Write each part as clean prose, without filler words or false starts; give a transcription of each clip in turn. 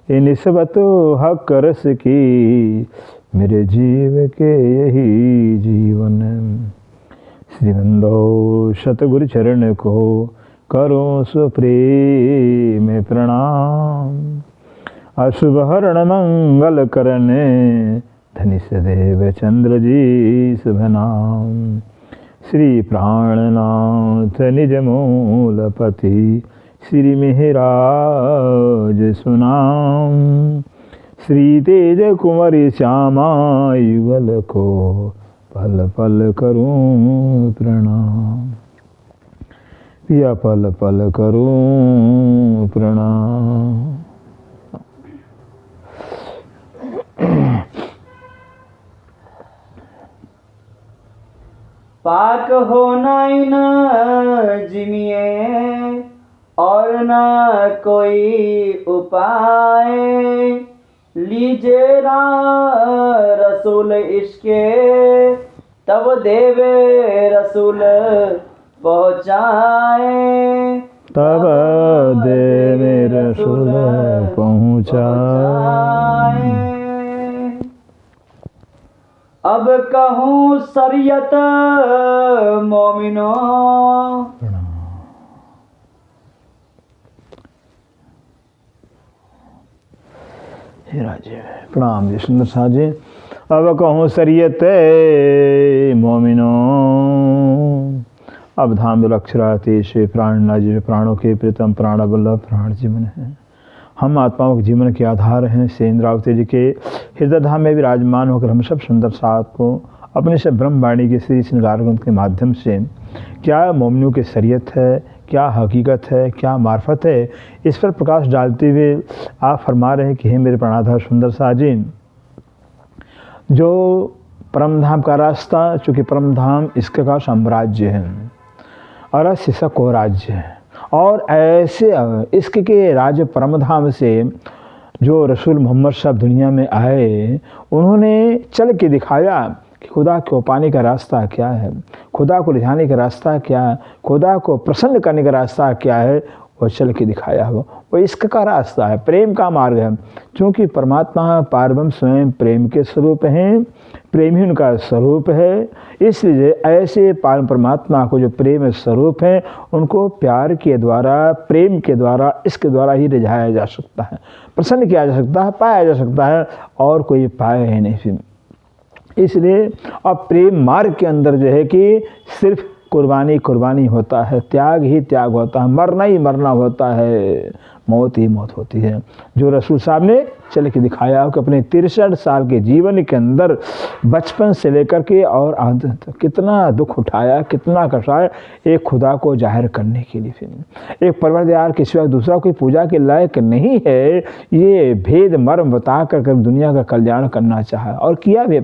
ये निस्बत हक रस की, मेरे जीव के यही जीवन। श्रीमंदो सतगुरु चरण को करो सुप्रेम प्रणाम। अशुभ हरण मंगल करने, धनि सदैव चंद्र जी शुभ नाम। श्री प्राणनाथ निज मूलपति, श्री मिहिराज सुनाम। श्री तेज कुंवरी श्यामा युगल को, पल पल करूं प्रणाम। पिया पल पल करूं प्रणाम। पाक हो नाई न जिमिए, और न कोई उपाय। लीजे रसूल इश्के, तब देवे रसूल पहुँचाए। तब देवे रसूल पहुँचाए। अब कहूँ शरीयत मोमिनो, राजे प्रणाम जी सुंदर साजे। अब कहूँ शरीयत मोमिनो, अब धाम दुलक्षराते से प्राणनाज, प्राणों के प्रीतम प्राण बल्लभ प्राण जीवन है। हम आत्माओं के जीवन के आधार हैं। से इंद्रावती जी के हृदय धाम में विराजमान होकर हम सब सुंदर साथ को अपने से ब्रह्मवाणी के श्री श्रृंगार ग्रंथ के माध्यम से क्या मोमिनों की शरीयत है, क्या हकीकत है, क्या मार्फत है, इस पर प्रकाश डालते हुए आप फरमा रहे हैं कि हे मेरे प्राणाधार सुंदर साजिन, जो परम धाम का रास्ता, चूँकि परम धाम इसके का साम्राज्य है और अशिषा को राज्य है, और ऐसे इसके के राज्य परम धाम से जो रसूल मोहम्मद साहब दुनिया में आए, उन्होंने चल के दिखाया कि खुदा को पाने का रास्ता क्या है, खुदा को रिझाने का रास्ता क्या है, खुदा को प्रसन्न करने का रास्ता क्या है, वो चल के दिखाया हो। वो इश्क का रास्ता है, प्रेम का मार्ग है। क्योंकि परमात्मा पारब्रह्म स्वयं प्रेम के स्वरूप हैं, प्रेम ही उनका स्वरूप है। इसलिए ऐसे परमात्मा को जो प्रेम स्वरूप है, उनको प्यार के द्वारा, प्रेम के द्वारा, इसके द्वारा ही रिझाया जा सकता है, प्रसन्न किया जा सकता है, पाया जा सकता है, और कोई पाया ही नहीं। इसलिए अब प्रेम मार्ग के अंदर जो है कि सिर्फ कुर्बानी कुर्बानी होता है, त्याग ही त्याग होता है, मरना ही मरना होता है, मौत ही मौत होती है। जो रसूल साहब ने चल के दिखाया कि अपने 63 साल के जीवन के अंदर बचपन से लेकर के और अंत तक कितना दुख उठाया, कितना कष्टाया, एक खुदा को जाहिर करने के लिए। फिर एक परवरदिगार के सिवा दूसरा कोई पूजा के लायक नहीं है, ये भेद मर्म बता कर दुनिया का कल्याण करना चाहा और किया भी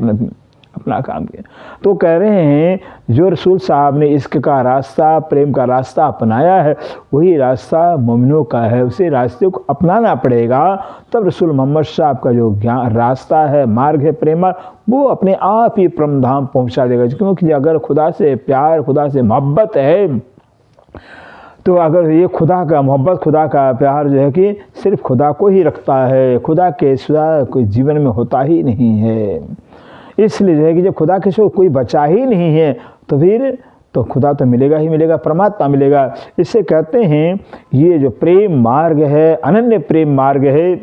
अपना काम किया। तो कह रहे हैं जो रसूल साहब ने इश्क का रास्ता, प्रेम का रास्ता अपनाया है, वही रास्ता मोमिनों का है। उसी रास्ते को अपनाना पड़ेगा, तब रसूल मोहम्मद साहब का जो ज्ञान रास्ता है, मार्ग है, प्रेम मार्ग, वो अपने आप ही परम धाम पहुंचा देगा। क्योंकि अगर खुदा से प्यार, खुदा से मोहब्बत है, तो अगर ये खुदा का मोहब्बत, खुदा का प्यार जो है कि सिर्फ खुदा को ही रखता है, खुदा के सिवा कोई जीवन में होता ही नहीं है। इसलिए जो है कि जब खुदा के सिवा कोई बचा ही नहीं है, तो फिर तो खुदा तो मिलेगा ही मिलेगा, परमात्मा मिलेगा। इससे कहते हैं ये जो प्रेम मार्ग है, अनन्य प्रेम मार्ग है,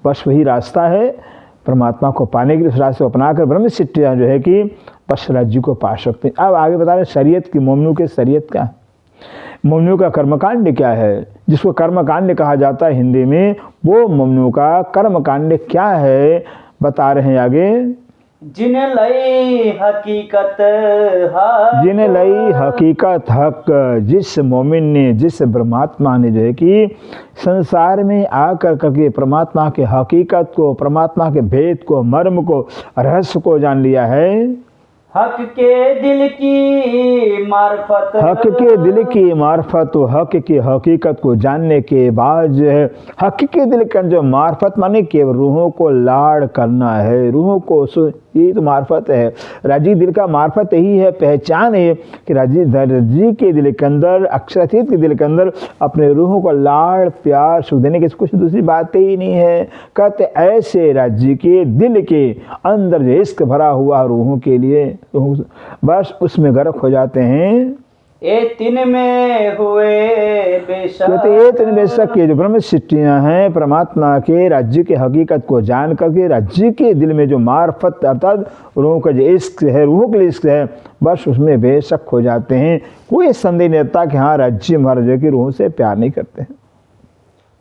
बस वही रास्ता है परमात्मा को पाने के लिए। उस रास्ते को अपना कर ब्रह्म सिद्धियाँ जो है कि बस राज्य को पा सकते हैं। अब आगे बता रहे शरीयत की, मोमिनों के शरीयत क्या है, मोमिनों का कर्मकांड क्या है, जिसको कर्मकांड कहा जाता है हिंदी में, वो मोमिनों का कर्मकांड क्या है बता रहे हैं आगे। जिन लई हकीकत हक, जिन लई हकीकत हक, जिस मोमिन ने, जिस परमात्मा ने जो है कि संसार में आकर करके परमात्मा के हकीकत को, परमात्मा के भेद को, मर्म को, रहस्य को जान लिया है, हक के दिल की मार्फत, हक के दिल की मार्फत, तो हक की हकीकत को जानने के बाद जो है हक के दिल का जो मार्फत माने कि रूहों को लाड़ करना है, रूहों को ये तो मार्फत है। राजी दिल का मार्फत यही है, पहचान है कि राजी के दिल के अंदर, अक्षरातीत के दिल के अंदर अपने रूहों को लाड़ प्यार सुख देने की कुछ दूसरी बातें ही नहीं है। कहते ऐसे राज्य के दिल के अंदर जो इश्क भरा हुआ रूहों के लिए, बस उसमें गर्क हो जाते हैं। ए तिन में हुए बेशक, कहते ये तीन बेशक के जो ब्रह्म सृष्टियाँ हैं परमात्मा के राज्य के हकीकत को जान करके राज्य के दिल में जो मार्फत अर्थात रूहों का जो इश्क है, रूहों के लिए इश्क है, बस उसमें बेशक हो जाते हैं। कोई संदेह नहीं रहता कि हाँ राज्य महाराज की रूहों से प्यार नहीं करते हैं।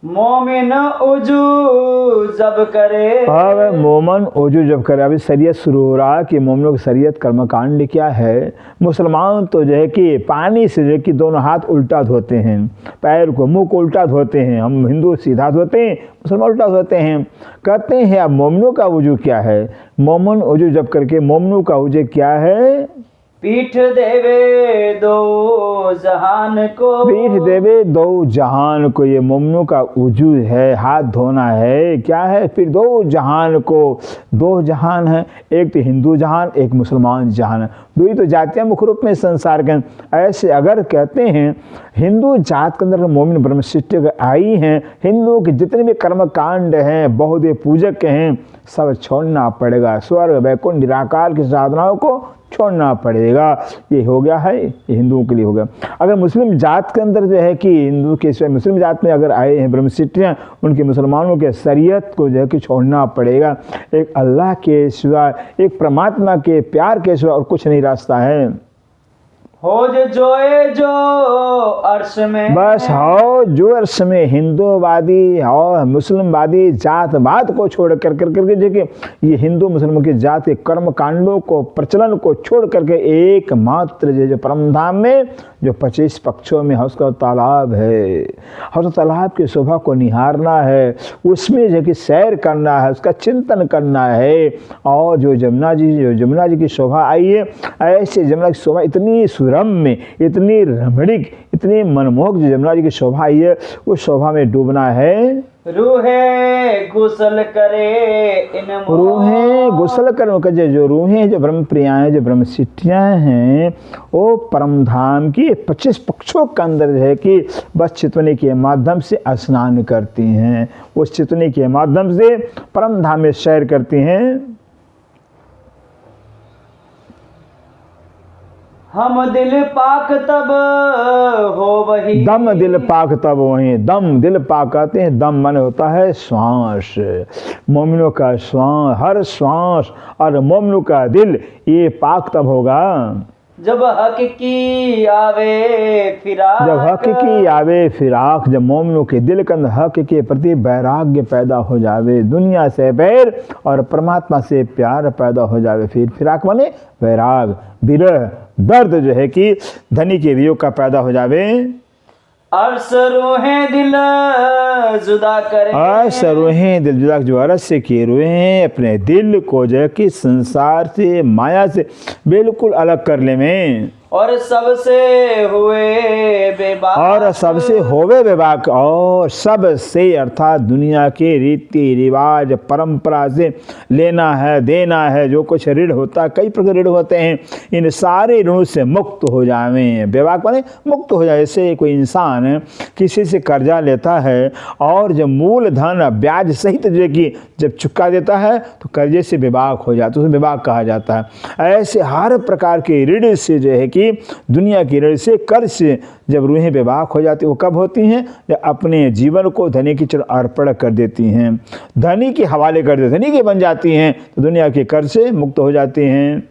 मोमिन उजू जब करे, अब मोमन ओजू जब करे, अभी शरीयत शुरू हो रहा है कि मोमिनों की शरीयत कर्मकांड क्या है। मुसलमान तो जो है कि पानी से जो है कि दोनों हाथ उल्टा धोते हैं, पैर को मुंह को उल्टा धोते हैं। हम हिंदू सीधा धोते हैं, मुसलमान उल्टा धोते हैं। कहते हैं अब मोमिनों का वजू क्या है। मोमन वजू जब करके मोमिनों का वजू क्या है, पीठ देवे दो जहान को, पीठ देवे दो जहान को, ये मोमिनों का वजू है, हाथ धोना है। क्या है फिर दो जहान को, दो जहान है, एक तो हिंदू जहान एक मुसलमान जहान है, दो ही तो जातियाँ मुख्य रूप में संसार के। ऐसे अगर कहते हैं हिंदू जात के अंदर मोमिन ब्रह्म सृष्टि आई हैं, हिंदुओं के जितने भी कर्म कांड हैं, बहुदेव पूजक हैं, सब छोड़ना पड़ेगा। स्वर्ग वैकुंठ निराकार की साधनाओं को छोड़ना पड़ेगा। ये हो गया है, ये हिंदुओं के लिए हो गया। अगर मुस्लिम जात के अंदर जो है कि हिंदू के सिवाय मुस्लिम जात में अगर आए हैं ब्रह्मसिद्धियाँ, उनके मुसलमानों के शरीयत को जो है कि छोड़ना पड़ेगा। एक अल्लाह के सिवाय, एक परमात्मा के प्यार के सिवाय और कुछ नहीं रास्ता है। हो जोए जो अर्श में, बस हो जो अर्श में हिंदूवादी और मुस्लिमवादी जातवाद को छोड़ कर करके देखिए ये हिंदू मुस्लिमों की जात के कर्म कांडों को प्रचलन को छोड़ करके एकमात्र जो परम धाम में जो 25 पक्षों में हौस का तालाब है, हौस तालाब की शोभा को निहारना है, उसमें जो कि सैर करना है, उसका चिंतन करना है। और जो जमुना जी की शोभा आई है, ऐसे जमुना की शोभा इतनी सुरम्य, इतनी रमणीक, इतनी मनमोहक जो जमुना जी की शोभा आई है, उस शोभा में डूबना है। रूहे गुसल करे इन रूहें गुसल कर उनका जो रूहें जो ब्रह्म प्रियाएँ जो ब्रह्म सिद्धियाँ हैं, वो परम धाम की 25 पक्षों के अंदर है कि बस चितवनी के माध्यम से स्नान करती हैं, उस चितवनी के माध्यम से परम धाम में सैर करती हैं। हम दिल पाक तब हो वही, दम दिल पाक तब वहीं, दम दिल पाक कहते हैं, दम मन होता है श्वास, मोमिनों का श्वास, हर श्वास और मोमिनों का दिल ये पाक तब होगा जब हक की आवे फिराक, जब हक की आवे फिराक, जब मोमिनों के दिल के अंदर हक के प्रति वैराग्य पैदा हो जावे, दुनिया से बैर और परमात्मा से प्यार पैदा हो जावे। फिर फिराक माने वैराग, विरह, दर्द जो है कि धनी के वियोग का पैदा हो जावे। अर्श रूहें दिल जुदा करे, अर्श रूहें दिल जुदा, जो अर्श से किए हुए हैं अपने दिल को जो है कि संसार से माया से बिल्कुल अलग करने में, और सबसे हुए बेबाक, और सबसे होवे बेबाक, और सबसे अर्थात दुनिया के रीति रिवाज परंपरा से लेना है देना है, जो कुछ ऋण होता है, कई प्रकार ऋण होते हैं, इन सारे ऋणों से मुक्त हो जावें। बेबाक माने मुक्त हो जाए। जैसे कोई इंसान किसी से कर्जा लेता है और जब मूलधन ब्याज सहित जो कि जब चुका देता है तो कर्जे से बेबाक हो जाता है, उसे बेबाक कहा जाता है। ऐसे हर प्रकार के ऋण से जो है कि दुनिया की ऋण से कर्ज से जब रूहें बेबाक हो जाती, वो कब होती हैं? जब अपने जीवन को धनी की चरण अर्पण कर देती हैं, धनी के हवाले कर देती, धनी की बन जाती हैं, तो दुनिया के कर्ज से मुक्त हो जाती हैं।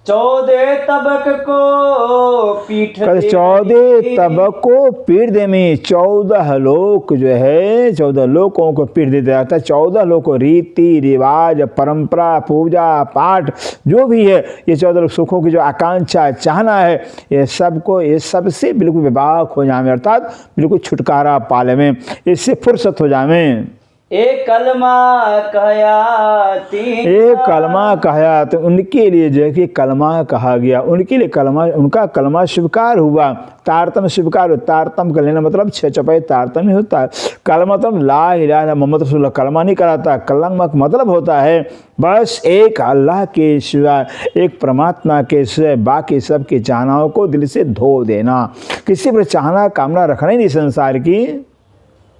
14 तबक को पीठ दे, 14 तबक को पीठ दे में 14 लोक जो है 14 लोकों को पीठ देते हैं। अर्थात 14 लोकों रीति रिवाज परंपरा पूजा पाठ जो भी है, ये 14 सुखों की जो आकांक्षा चाहना है, ये सबको ये सबसे बिल्कुल विभाग हो जाए, अर्थात बिल्कुल छुटकारा पाले में, इससे फुर्सत हो जाए। एक कलमा कहया तीन एक कलमा कहा तो उनके लिए जो है कि कलमा कहा गया, उनके लिए कलमा, उनका कलमा स्वीकार हुआ। तारतम स्वीकार, तारतम का लेना मतलब छह चपाई तारतम ही होता है। कलमा मतलब ला इलाहा इल्लल्लाह मोहम्मद रसूलुल्लाह, कलमा नहीं कराता। कलमा का मतलब होता है बस एक अल्लाह के सिवा, एक परमात्मा के सिवा बाकी सब की चाहनाओं को दिल से धो देना, किसी पर चाहना कामना रखना ही नहीं संसार की।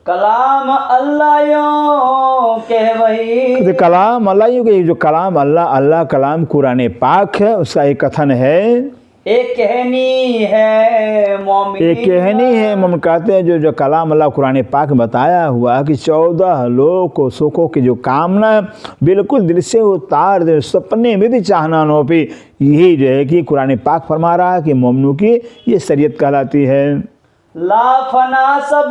कलाम अल्लाह यो कह वही, तो कलाम अल्लाह यूँ कि जो कलाम अल्लाह, अल्लाह कलाम कुरान पाक है, उसका एक कथन है, एक कहनी है मोमिन, एक कहनी है। हम कहते हैं जो कलाम अल्लाह कुरान पाक में बताया हुआ कि 14 लोग को सुखों की जो कामना बिल्कुल दिल से उतार दे, सपने में भी चाहना न हो भी, यही जो है कि कुरान पाक फरमा रहा है कि मोमिनों की ये शरीयत कहलाती है। ला फना सब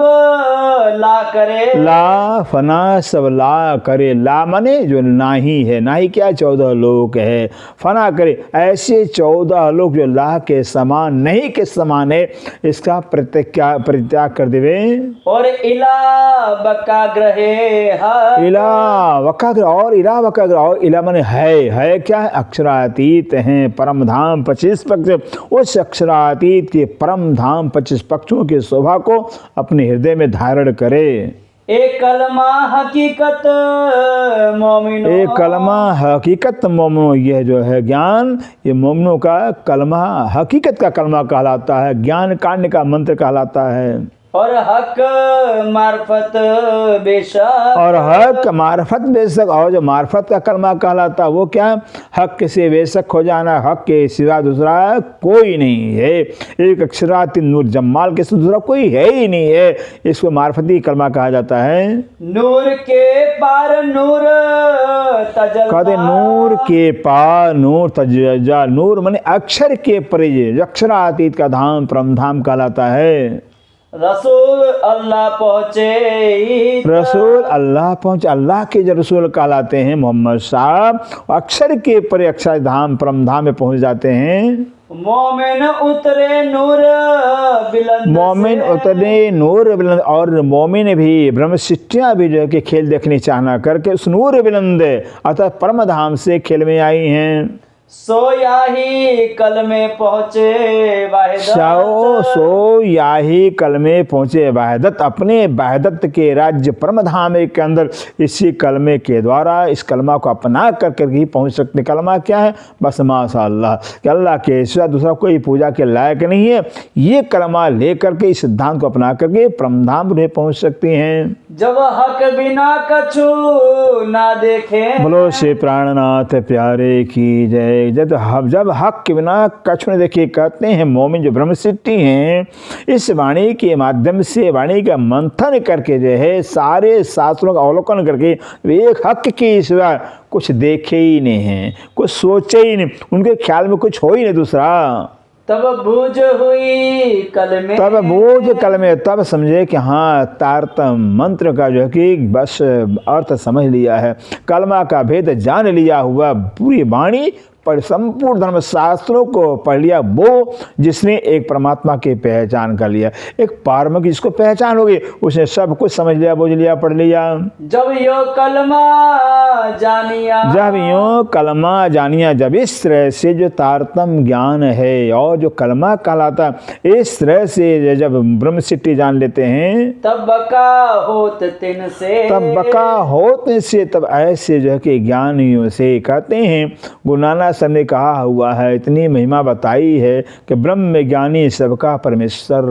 ला करे, ला फना सब ला करे, ला माने जो नाही है, नाही क्या 14 लोग है, फना करे ऐसे 14 लोग जो ला के समान नहीं के समान है, इसका परित्याग कर देवे। और इला बकाग्रहे हर, इला वकाग्र, और इला वकाग्र, और इला माने है क्या है, अक्षरातीत हैं, परम धाम 25 पक्ष, उस अक्षरातीत के परम धाम 25 पक्षों की शोभा को अपने हृदय में धारण करे। एक कलमा हकीकत मोमिनो, एक कलमा हकीकत मोमिनो, यह जो है ज्ञान, ये मोमिनों का कलमा हकीकत का कलमा कहलाता है, ज्ञान कांड का मंत्र कहलाता है। और हक मार्फत बेशक, और हक मार्फत बेशक, और जो मार्फत का कलमा कहलाता है वो क्या, हक से बेशक हो जाना, हक के सिवा दूसरा कोई नहीं है, एक अक्षराती नूर जमाल के सिवा दूसरा कोई है ही नहीं है, इसको मार्फती कलमा कहा जाता है। नूर के पार नूर तजल्ला, कहते नूर के पार नूर तजल्ला, नूर माने अक्षर के परे, अक्षरातीत का धाम परम धाम कहलाता है। रसूल अल्लाह पहुँचे, रसूल अल्लाह पहुँचे, अल्लाह के जो रसूल कहलाते हैं मोहम्मद साहब, अक्षर के परे अक्षर धाम परम धाम में पहुँच जाते हैं। मोमिन उतरे नूर बिलंद, मोमिन उतरे नूर बिलंद, और मोमिन भी ब्रह्म सृष्टियाँ भी जो है कि खेल देखने चाहना करके उस नूर बिलंद अर्थात परम धाम से खेल में आई हैं। सोया ही कल में पहुँचे वाहिदत, सो याही कल में पहुँचे वाहिदत, अपने वाहिदत के राज्य परम धाम के अंदर इसी कलमे के द्वारा इस कलमा को अपना कर ही पहुँच सकते। कलमा क्या है, बस माशाअल्लाह कि अल्लाह के सिवा दूसरा कोई पूजा के लायक नहीं है, ये कलमा ले करके इस सिद्धांत को अपना करके परम धाम में पहुँच सकते हैं। जब हक बिना कछु ना देखे, बोलो श्री प्राणनाथ प्यारे की जय। जब हक के बिना कछु न देखे, कहते हैं मोमिन जो ब्रह्म सृष्टि हैं, इस वाणी के माध्यम से वाणी का मंथन करके जो है सारे शास्त्रों का अवलोकन करके एक हक के सिवा कुछ देखे ही नहीं हैं, कुछ सोचे ही नहीं, उनके ख्याल में कुछ हो ही नहीं दूसरा। तब बूझ हुई कल में, तब बूझ कल में, तब समझे कि हाँ तारतम मंत्र का जो है कि बस अर्थ समझ लिया है, कलमा का भेद जान लिया हुआ, पूरी वाणी पर संपूर्ण धर्म शास्त्रों को पढ़ लिया, वो जिसने एक परमात्मा की पहचान कर लिया, एक पारम की जिसको पहचान हो गई, उसने सब कुछ समझ लिया, बुझ लिया, पढ़ लिया। जब यो कलमा जानिया, जब यो कलमा जानिया, जब इस तरह से जो तारतम ज्ञान है और जो कलमा कहलाता, इस तरह से जब ब्रह्म सृष्टि जान लेते हैं, तब बका होत तिन से, तब बका होते से, तब ऐसे जो है कि ज्ञानियों से कहते हैं। गुरु नानक सर ने कहा हुआ है, इतनी महिमा बताई है कि ब्रह्म ज्ञानी सबका परमेश्वर,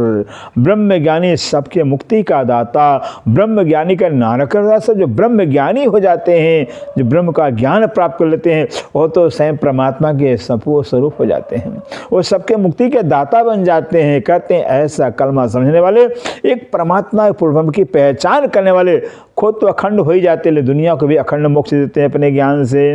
ब्रह्म ज्ञानी सबके मुक्ति का दाता, ब्रह्म ज्ञानी का नानक दास, जो ब्रह्म ज्ञानी हो जाते हैं, जो ब्रह्म का ज्ञान प्राप्त कर लेते हैं, वो तो स्वयं परमात्मा के सपूर्ण स्वरूप हो जाते हैं, वो सबके मुक्ति के दाता बन जाते हैं। कहते हैं ऐसा कलमा समझने वाले, एक परमात्मा पूर्वम की पहचान करने वाले खुद तो अखंड हो ही जाते हैं, दुनिया को भी अखंड मोक्ष देते हैं अपने ज्ञान से।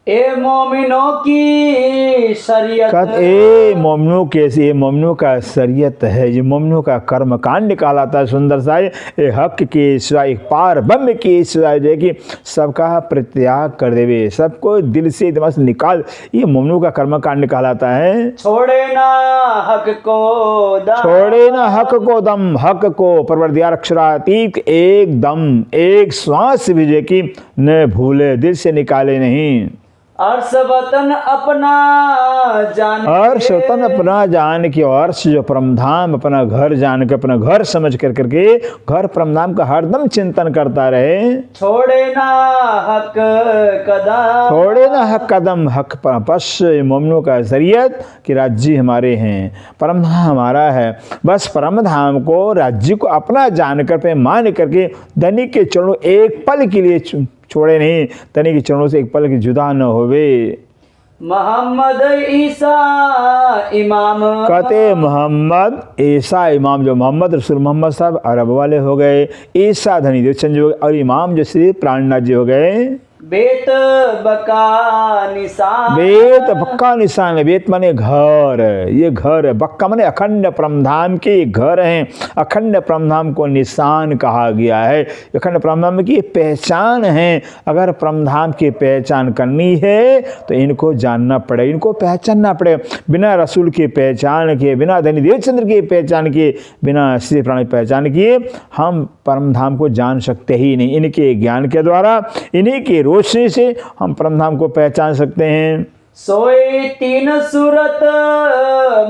ए मोमिनों की शरीयत, ए मोमिनों के, ये मोमिनों का शरीयत है, ये मोमिनों का कर्म कांड निकालाता है सुंदर सा। ये हक के सिवाय, पार ब्रह्म के सिवाय जो है कि सबका परित्याग कर देवे, सबको दिल से दिमाग से निकाल, ये मोमिनों का कर्म कांड निकालाता है। छोड़े ना हक को दम, छोड़े ना हक को दम, हक को परवरदिगार अक्षरातीत एक दम, एक श्वास भी जो कि न भूले, दिल से निकाले नहीं। अर्श वतन अपना जान, अर्श वतन अपना जान के, अर्श जो परमधाम अपना घर जान के, अपना घर समझ कर करके घर परमधाम का हरदम चिंतन करता रहे। छोड़े ना हक कदम, छोड़े ना हक कदम, हक बस मोमिनों का शरीयत कि राज्य हमारे हैं, परमधाम हमारा है, बस परमधाम को राज्य को अपना जानकर पे मान करके धनी के चरणों एक पल के लिए छोड़े नहीं, धनी के चरणों से एक पल की जुदा न होवे। मोहम्मद ईसा इमाम, कहते मोहम्मद ईसा इमाम, जो मोहम्मद रसूल मोहम्मद साहब अरब वाले हो गए, ईसा धनी देवचंद जी हो गए, और इमाम जो श्री प्राणनाथ जी हो गए। बेत बका निशान, बेत बक्का निशान है, बेत माने घर, ये घर है, बक्का माने अखंड परमधाम के घर हैं, अखंड परमधाम को निशान कहा गया है, अखंड परमधाम की पहचान है। अगर परमधाम की पहचान करनी है तो इनको जानना पड़े, इनको पहचानना पड़े। बिना रसूल की पहचान किए, बिना धनी देवचंद्र की पहचान किए, बिना श्री प्राण की पहचान किए हम परमधाम को जान सकते ही नहीं। इनके ज्ञान के द्वारा, इन्हीं के रोशनी से हम परमधाम को पहचान सकते हैं। सोई तीन सूरत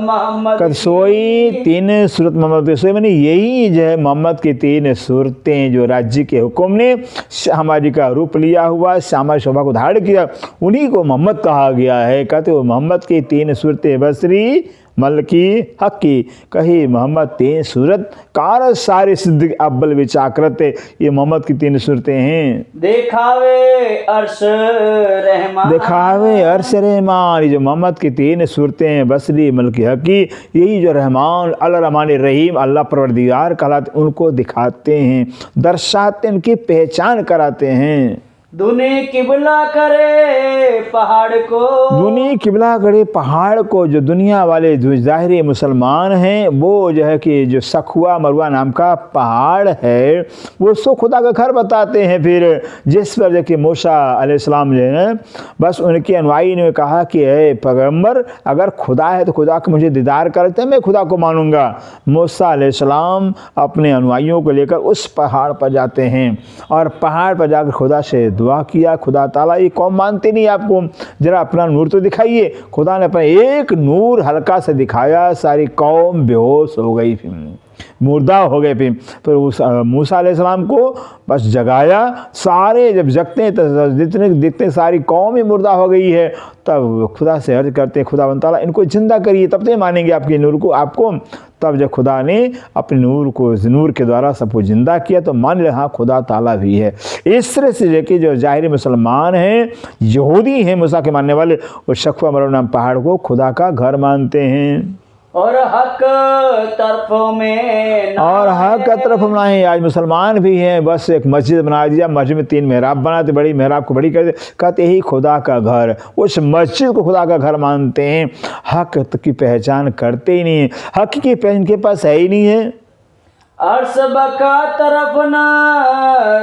मोहम्मद, सोई तीन सूरत मोहम्मद, सोई मैंने यही जो है मोहम्मद की तीन सूरतें, जो राज्य के हुक्म ने श्यामा जी का रूप लिया हुआ, श्यामा शोभा को धारण किया, उन्हीं को मोहम्मद कहा गया है। कहते हो मोहम्मद की तीन सूरतें बसरी मलकी हकी, कही मोहम्मद तीन सूरत कार सारे सिद्ध अब्बल विचाकृत, ये मोहम्मद की तीन सूरतें हैं। देखावे अर्श रहमान, दिखावे अर्श रहमान, ये जो मोहम्मद की तीन सूरतें हैं बसरी मलकी हकी, यही जो रहमान अल रहमान रहीम अल्लाह परवरदिगार कहलाते, उनको दिखाते हैं, दर्शाते, उनकी पहचान कराते हैं। दुनी किबला करे पहाड़ को, दुनी किबला करे पहाड़ को, जो दुनिया वाले जो ज़ाहिरी मुसलमान हैं वो जो है कि जो सखुआ मरुआ नाम का पहाड़ है वो सो खुदा का घर बताते हैं। फिर जिस पर जो कि मूसा अलैहिस्सलाम जो है बस उनके अनुयायी ने कहा कि ए पैगम्बर अगर खुदा है तो खुदा को मुझे दीदार करते मैं खुदा को मानूंगा। मूसा अलैहिस्सलाम अपने अनुयायियों को लेकर उस पहाड़ पर जाते हैं और पहाड़ पर जाकर खुदा से दुआ किया, खुदा ताला ये कौम मानते नहीं आपको, जरा अपना नूर तो दिखाइए। खुदा ने अपना एक नूर हल्का से दिखाया, सारी कौम बेहोश हो गई, फिर मुर्दा हो गए। फिर उस मूसा अलैहिस्सलाम को बस जगाया, सारे जब जगते हैं तो जितने दिखते सारी कौम ही मुर्दा हो गई है। तब खुदा से अर्ज करते हैं खुदा ताला इनको जिंदा करिए तब तो मानेंगे आपके नूर को आपको। तब जब खुदा ने अपने नूर को नूर के द्वारा सबको जिंदा किया तो मान लिया हाँ खुदा ताला भी है। इस तरह से जो जो ज़ाहिरी मुसलमान हैं, यहूदी हैं, मूसा के मानने वाले, वो सखुआ मरुआ नाम पहाड़ को खुदा का घर मानते हैं। और हक तरफ में, और हक तरफ में नहीं। आज मुसलमान भी हैं, बस एक मस्जिद बना दिया, मस्जिद में 3 मेहराब बनाते, बड़ी मेहराब को बड़ी कर दे, कहते ही खुदा का घर, उस मस्जिद को खुदा का घर मानते हैं। हक की पहचान करते ही नहीं, हक की पहचान के पास है ही नहीं है। अर्श बका तरफ न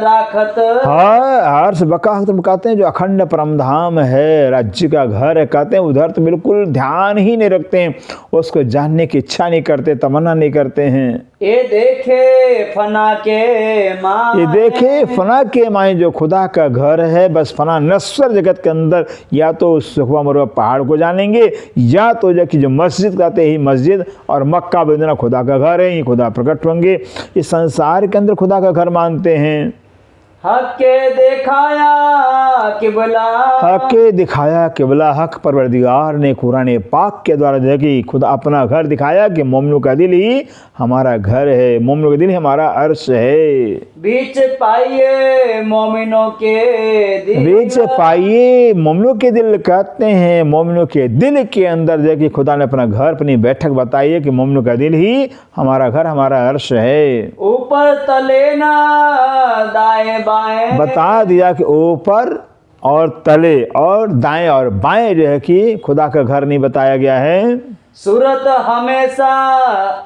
राखत, हाँ अर्श बका तुम कहते हैं जो अखंड परमधाम है, राज्य का घर है, कहते हैं उधर तो बिल्कुल ध्यान ही नहीं रखते हैं, उसको जानने की इच्छा नहीं करते, तमन्ना नहीं करते हैं। ये देखे फना के माँ, ये देखे फना के माए जो खुदा का घर है, बस फना नश्वर जगत के अंदर या तो सखुआ मरुआ पहाड़ को जानेंगे या तो जो मस्जिद कहते ही मस्जिद और मक्का मदीना खुदा का घर है, ये खुदा प्रकट होंगे, इस संसार के अंदर खुदा का घर मानते हैं। हक के दिखाया किबला, हक के दिखाया किबला, हक परवरदिगार ने कुरान पाक के द्वारा जो है कि खुदा अपना घर दिखाया कि मोमिनों का दिल ही हमारा घर है, मोमिनों का दिल ही हमारा अर्श है। बीच पाइए मोमिनों के दिल, बीच पाइए मोमिनों के दिल, कहते हैं मोमिनों के दिल के अंदर जो है कि खुदा ने अपना घर अपनी बैठक बताई है कि मोमिनों का दिल ही हमारा घर हमारा अर्श है। ऊपर तले ना दाएं बाएं, बता दिया कि ऊपर और तले और दाएं और बाएं जो है कि खुदा का घर नहीं बताया गया है। सूरत हमेशा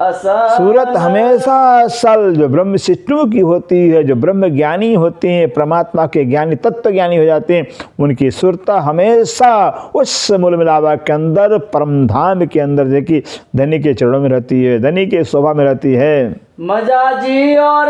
असल, सूरत हमेशा असल जो ब्रह्म शिष्टों की होती है, जो ब्रह्म ज्ञानी होते हैं, परमात्मा के ज्ञानी तत्व ज्ञानी हो जाते हैं, उनकी सूरत हमेशा उस मूल मिलावा के अंदर परम धाम के अंदर जो कि धनी के चरणों में रहती है, धनी के शोभा में रहती है। मजाजी और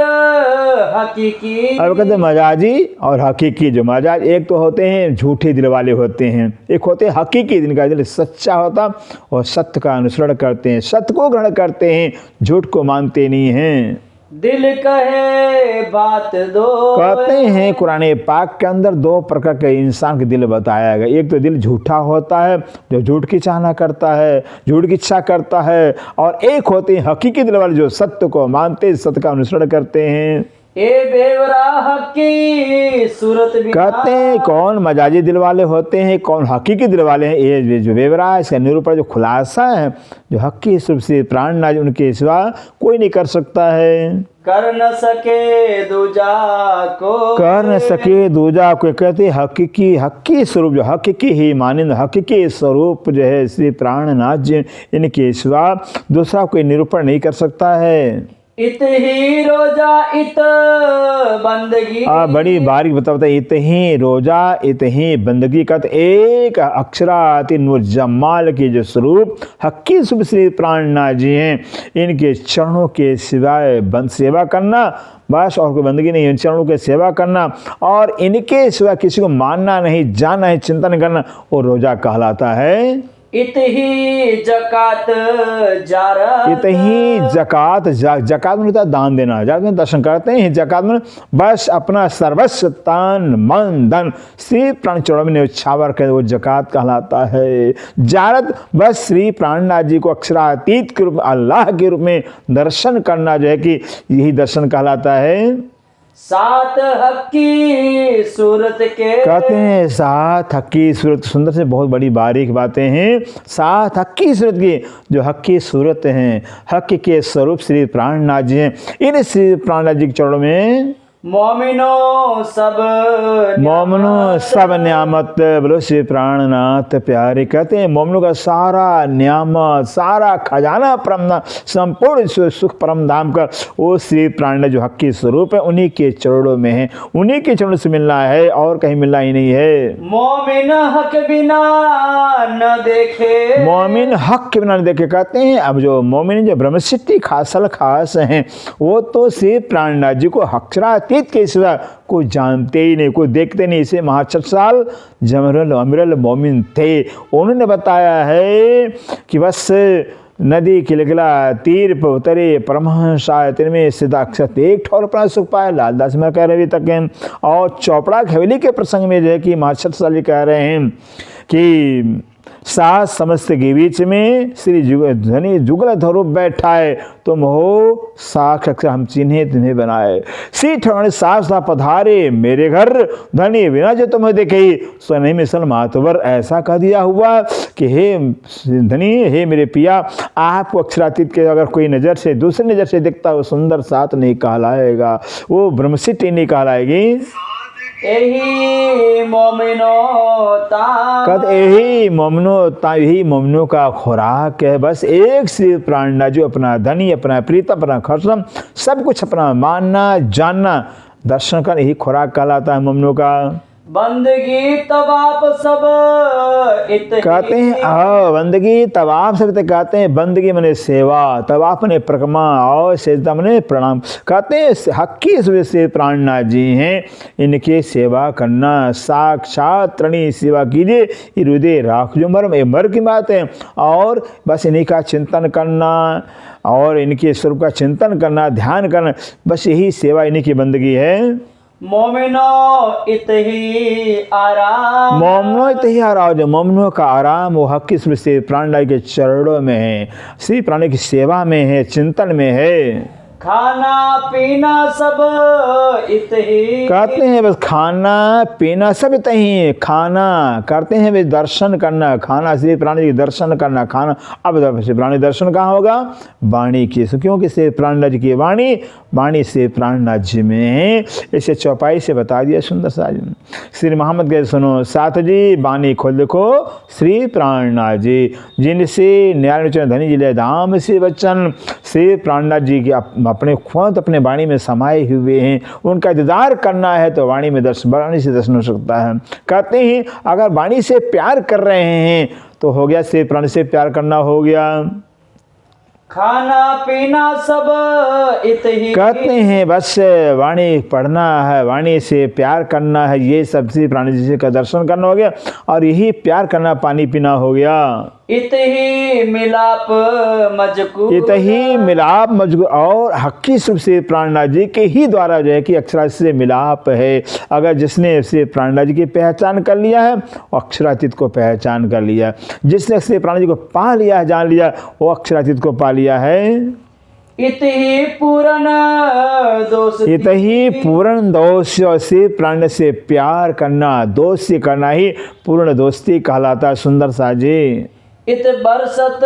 हकीकी। अब कहते हैं मजाजी और हकीकी। जो मजाज एक तो होते हैं झूठे दिल वाले होते हैं, एक होते हैं हकीकी, जिनका दिल सच्चा होता और सत्य का अनुसरण करते हैं, सत्य को ग्रहण करते हैं, झूठ को मानते नहीं हैं। दिल कहे बात दो। कहते हैं कुरान पाक के अंदर दो प्रकार के इंसान के दिल बताया गया। एक तो दिल झूठा होता है जो झूठ की चाहना करता है, झूठ की इच्छा करता है, और एक होते हैं हकीकी दिल वाले जो सत्य को मानते, सत्य का अनुसरण करते हैं। ए बेवरा की सूरत बिना। कहते हैं कौन मजाजी दिल वाले होते हैं, कौन हकीकी दिल वाले हैं। ये जो बेवरा है इसका निरूपण जो खुलासा है, जो हकी रूप से प्राण ना उनके सिवा कोई नहीं कर सकता है। कर न सके दूजा को, कर न सके दूजा को। कहते हकीकी, हकी स्वरूप जो हकीकी ही मानिंद हकीकी स्वरूप जो है श्री प्राणनाथ जी, इनके सिवा दूसरा कोई निरूपण नहीं कर सकता है। इत ही रोजा इत बंदगी। बड़ी बारीक बताता है, इत ही रोजा इत ही बंदगी का एक अक्षराति नूर जमाल के जो स्वरूप हक्की सुब श्री प्राणनाथ जी हैं, इनके चरणों के सिवाय बंद सेवा करना, बस और कोई बंदगी नहीं है। चरणों के सेवा करना और इनके सिवा किसी को मानना नहीं, जानना है, चिंतन करना, वो रोजा कहलाता है। इत ही जकात जारत। इत ही जकात, जकात में होता है दान देना। जब में दर्शन करते हैं जकात में बस अपना सर्वस्व तन मन धन श्री प्राण चरणों में न्यौछावर कर, वो जकात कहलाता है। जारत बस श्री प्राणनाथ जी को अक्षरातीत के रूप में, अल्लाह के रूप में दर्शन करना जो है कि यही दर्शन कहलाता है। सात हक्की सूरत के। कहते हैं सात हक्की सूरत, सुंदर से बहुत बड़ी बारीक बातें हैं। सात हक्की सूरत की जो हक्की सूरत हैं, हक के स्वरूप श्री प्राणनाथ जी हैं। इन श्री प्राणनाथ जी के चरणों में मोमिनो सब न्यामत, बोलो श्री प्राणनाथ प्यारे। कहते हैं मोमिनों का सारा न्यामत, सारा खजाना परम संपूर्ण सुख परम धाम का वो श्री प्राणनाथ जो हक्की स्वरूप है, उन्हीं के चरणों में है, उन्हीं के चरणों से मिलना है और कहीं मिलना ही नहीं है। मोमिन हक बिना न देखे। मोमिन हक के बिना न देखे। कहते हैं अब जो मोमिन जो ब्रह्मसिद्धि खासल खास हैं, वो तो श्री प्राणनाथ जी को अक्षरातीत के सिवा कोई जानते ही नहीं, कोई देखते नहीं। इसे महाचल जमरल अमरल मोमिन थे। उन्होंने बताया है कि बस नदी खिलखिला तीर पर उतरे परमहंसाय तिनमें सिद्धा अक्षर एक ठौर अपना सुख पाए। लालदास में कह रहे अभी तक हैं। और चौपड़ा हवेली के प्रसंग में जो है कि महाचल कह रहे हैं कि सात समस्त के बीच में श्री धनी जुगल धरूप बैठाए, तुम हो साक्ष अक्षर हम चिन्हे तुम्हें बनाए। श्री ठौर सास पधारे मेरे घर, धनी बिना जो तुम्हें देखे स्वयं मिसल मातवर। ऐसा कह दिया हुआ कि हे धनी, हे मेरे पिया, आपको अक्षरातीत के अगर कोई नज़र से दूसरी नज़र से दिखता वो सुंदर साथ नहीं कहलाएगा, वो ब्रह्मसिद्धि नहीं कहलाएगी। यही मोमिनों का खुराक है। बस एक श्री प्राणनाथ जो अपना धनी, अपना प्रीतम, अपना खर्चम, सब कुछ अपना मानना जानना दर्शन कर, यही खुराक कहलाता है मोमिनों का। बंदगी तवाप सब कहते हैं बंदगी तवाप सब कहते हैं। बंदगी मने सेवा, तवाप मने प्रक्रमा और सेजदा मने प्रणाम। कहते हैं हक्की से प्राणनाथ जी हैं, इनके सेवा करना साक्षात त्रणी सेवा कीजिए, हृदय राख जो मर्म, ये मर की बात है। और बस इन्हीं का चिंतन करना और इनके स्वरूप का चिंतन करना, ध्यान करना, बस यही सेवा, इन्हीं की बंदगी है। मोमिनो इतही आराम। मोमिनो इतही आराम, जो मोमिनों का आराम वो हक्की से प्राणनाथ के चरणों में है, श्री प्राण की सेवा में है, चिंतन में है। खाना पीना सब इत ही। कहते हैं बस खाना पीना सब तही, खाना करते हैं वे दर्शन करना, खाना श्री प्राण जी के दर्शन करना, खाना। अब श्री प्राण जी दर्शन कहाँ होगा? वाणी की, क्योंकि श्री प्राणनाथ जी की वाणी, वाणी श्री प्राणनाथ जी में। इसे चौपाई से बता दिया सुंदर सा। श्री मोहम्मद के सुनो साथ जी, वाणी खोल देखो श्री प्राणनाथ जी, जिनसे न्याय धनी जिले धाम से वचन श्री प्राणनाथ जी के अपने खुद अपने वाणी में समाये हुए हैं, उनका दीदार करना है तो वाणी में दर्शन, वाणी से दर्शन हो सकता है। कहते हैं अगर वाणी से प्यार कर रहे हैं तो हो गया, श्री प्राण से प्यार करना हो गया। खाना पीना सब इत ही। कहते हैं बस वाणी पढ़ना है, वाणी से प्यार करना है, ये सब श्री प्राण जी का दर्शन करना हो गया, और यही प्यार करना पानी पीना हो गया। इत ही मिलाप मजकूर, इत ही मिलाप मजकूर, और हक्की रूप से प्राणनाथ जी के ही द्वारा जो है कि अक्षरातीत से मिलाप है। अगर जिसने श्री प्राणनाथ जी की पहचान कर लिया है, अक्षरातीत को पहचान कर लिया, जिसने श्री प्राणनाथ जी को पा लिया है, जान लिया, वो अक्षरातीत को पा लिया है। इत ही पूर्ण दोष, इत ही पूर्ण दोष, से प्राण से प्यार करना, दोष से करना ही पूर्ण दोस्ती कहलाता है। सुंदर सा जी, इत बरसत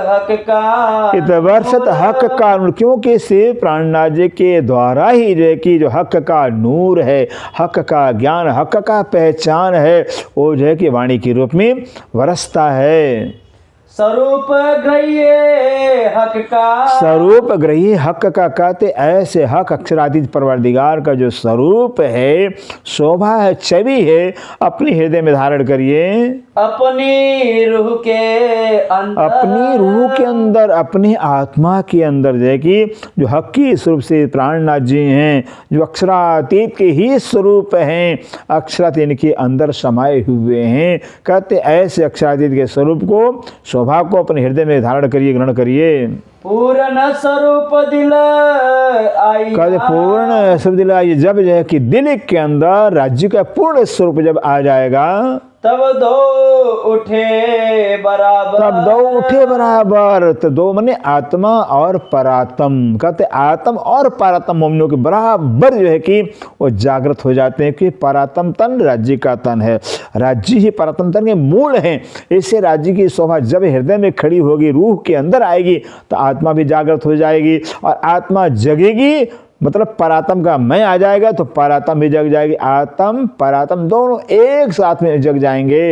हक का, इत बरसत हक का, क्योंकि से प्राणनाथ जी के द्वारा ही जो है कि जो हक का नूर है, हक का ज्ञान, हक का पहचान है, वो जो है कि वाणी के रूप में बरसता है। स्वरूप ग्रह्य हक का, स्वरूप ग्रही हक का कहते ऐसे हक अक्षरातीत परवरदिगार का जो स्वरूप है, शोभा है, छवि है, अपनी हृदय में धारण करिए। अपनी रूह के अंदर, अपनी रूह के अंदर, अपनी आत्मा के अंदर जो है कि जो हक्की स्वरूप से प्राणनाथ जी हैं, जो अक्षरातीत के ही स्वरूप हैं, अक्षरातीत इनके अंदर समाये हुए हैं। कहते ऐसे अक्षरातीत के स्वरूप को, शोभा को अपने हृदय में धारण करिए, ग्रहण करिए। पूर्ण स्वरूप दिल आई, कहते पूर्ण स्वरूप दिल आई, जब जो है कि दिल के अंदर राज्य का पूर्ण स्वरूप जब आ जाएगा, तब दो उठे बराबर, तब दो उठे बराबर। तो दो मने आत्मा और परात्म, कहते आत्म और परात्म मोमिनों के बराबर जो है कि वो जागृत हो जाते हैं कि परात्म तन राज्य का तन है, राज्य ही परात्म तन के मूल हैं। इससे राज्य की शोभा जब हृदय में खड़ी होगी, रूह के अंदर आएगी, तो आत्मा भी जागृत हो जाएगी, और आत्मा जगेगी मतलब परात्म का मैं आ जाएगा, तो परात्म भी जग जाएगी। आत्म परात्म दोनों एक साथ में जग जाएंगे।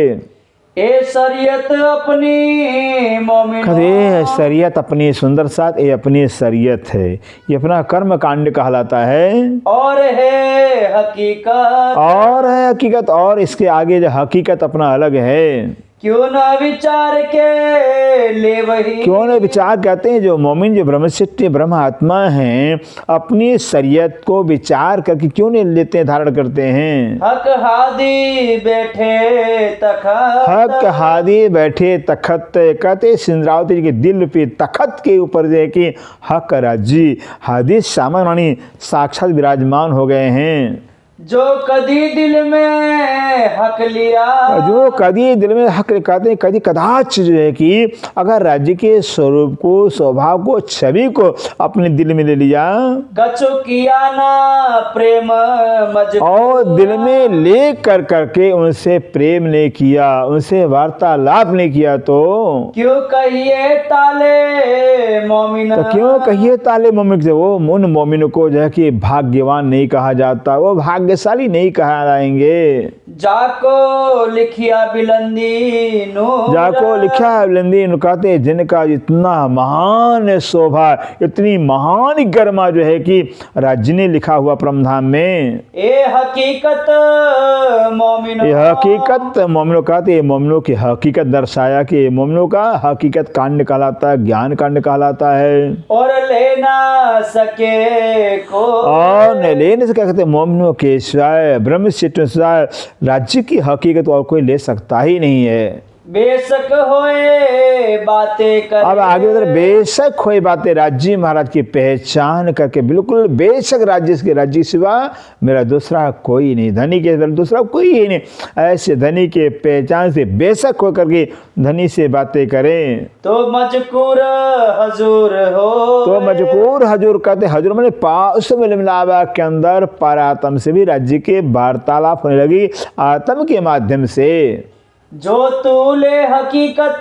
ए शरीयत अपनी मोमिन, ये शरीयत अपनी सुंदर साथ, ये अपनी शरीयत है, ये अपना कर्म कांड कहलाता है, और है हकीकत, और है हकीकत, और इसके आगे जो हकीकत अपना अलग है। क्यों न विचार के ले वही, क्यों न विचार कहते हैं जो मोमिन, जो ब्रह्मसिद्ध ब्रह्म आत्मा हैं, अपनी शरीयत को विचार करके क्यों नहीं लेते हैं, धारण करते हैं। हक हादी बैठे तखत, हक हादी बैठे तखत, कहते सिंधरावती जी के दिल पे तखत के ऊपर जो है कि हक राजी हादी सामानी साक्षात विराजमान हो गए हैं। जो कदी दिल में हक लिया, जो कदी दिल में हक, कहते हैं कदी कदाच जो है कि अगर राज्य के स्वरूप को, स्वभाव को, छवि को अपने दिल में ले लिया, कछु किया ना प्रेम मजबूर, और दिल में ले कर करके उनसे प्रेम नहीं किया, उनसे वार्तालाप नहीं किया, तो क्यों कहिए ताले मोमिन, तो क्यों कहिए ताले मोमिन से, वो उन मोमिनों को जो है कि भाग्यवान नहीं कहा जाता, वो भाग्यशाली नहीं कहा जाएंगे। जाको लिखिया बिलंदी नूर, जाको लिखा बिलंदी नूर, कहते जिनका इतना महान शोभा, इतनी महान गरिमा जो है कि राज्य ने लिखा हुआ परमधाम में। ए हकीकत मोमिनो, ये हकीकत मोमिनों, कहते मोमिनों की हकीकत दर्शाया कि मोमिनों का हकीकत कांड कहलाता है, ज्ञान कांड कहलाता है। और लेना सके को, और लेने से क्या कहते मोमिनों के सिवाय, ब्रह्म सिद्ध सिवाय राज्य की हकीकत और कोई ले सकता ही नहीं है। बेशक होए बातें करे। अब आगे उधर बेशक होए बातें, राज्य महाराज की पहचान करके बिल्कुल बेशक राज्य के राज्य सिवा मेरा दूसरा कोई नहीं, धनी के दूसरा कोई ही नहीं, ऐसे धनी के पहचान से बेशक हो करके धनी से बातें करें तो मजकूर हजूर हो। तो मजकूर हजूर कहते, हजूर मैंने उस मिलावा के अंदर परात्म से भी राज्य के वार्तालाप होने लगी आत्म के माध्यम से। जो तूले हकीकत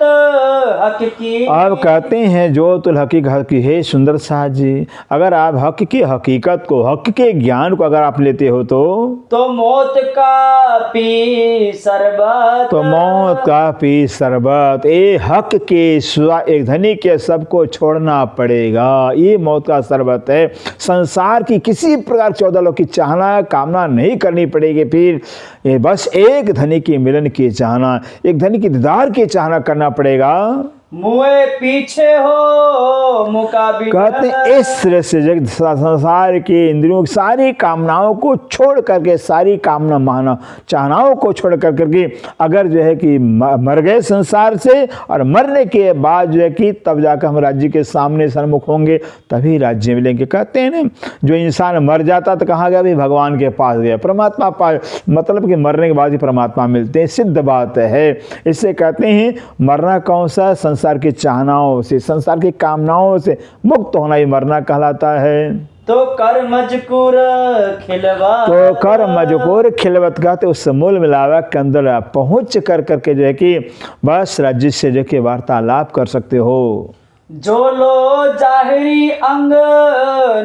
हक की। अब कहते हैं जो तुल हकीकत की है सुंदर साहब जी, अगर आप हक की हकीकत को, हक के ज्ञान को अगर आप लेते हो तो मौत का पी शरबत। तो मौत का पी शरबत, ये हक के सिवा एक धनी के सबको छोड़ना पड़ेगा, ये मौत का शरबत है। संसार की किसी प्रकार 14 लोग की चाहना कामना नहीं करनी पड़ेगी, फिर ये बस एक धनी के मिलन की चाहना, एक धनी की दीदार की चाहना करना पड़ेगा। मुए पीछे हो मुकाबिल। कहते इस तरह से संसार के इंद्रियों की सारी कामनाओं को छोड़ करके, सारी कामना माना चाहनाओं को छोड़ करके अगर जो है कि मर गए संसार से, और मरने के बाद जो है कि तब जाकर हम राज्य के सामने सन्मुख होंगे, तभी राज्य मिलेंगे। कहते हैं ना, जो इंसान मर जाता तो कहाँ गया, भी भगवान के पास गया, परमात्मा पास, मतलब कि मरने के बाद ही परमात्मा मिलते हैं, सिद्ध बात है। इससे कहते हैं मरना कौन सा, संसार की चाहनाओं से, संसार की कामनाओं से मुक्त होना ही मरना कहलाता है। तो कर मजकूर खिलवत। तो कर मजकूर खिलवत कहते उस मूल मिलावा के अंदर पहुंच कर करके जो है कि बस राज्य से जो कि वार्तालाप कर सकते हो। जो लो जाहिरी अंग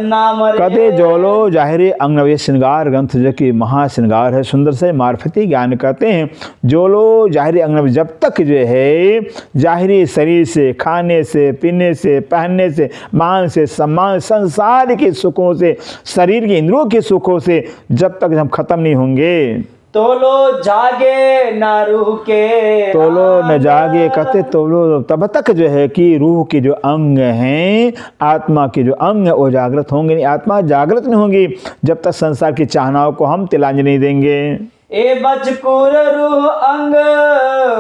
नाम कहते जो लो जाहिरी अंग, ये श्रृंगार ग्रंथ जो कि महाश्रृंगार है, सुंदर से मार्फती ज्ञान कहते हैं। जो लो जाहिरी अंग, जब तक जो है जाहिरी शरीर से, खाने से, पीने से, पहनने से, मान से, सम्मान, संसार के सुखों से, शरीर के इंद्रियों के सुखों से जब तक हम खत्म नहीं होंगे, तोलो जागे ना रूह के। तोलो न जागे कहते तोलो तब तक जो है कि रूह के जो अंग हैं, आत्मा के जो अंग है वो जागृत होंगे नहीं, आत्मा जागृत नहीं होंगी जब तक संसार की चाहनाओं को हम तिलांजलि नहीं देंगे। ए मजकूर रूह अंग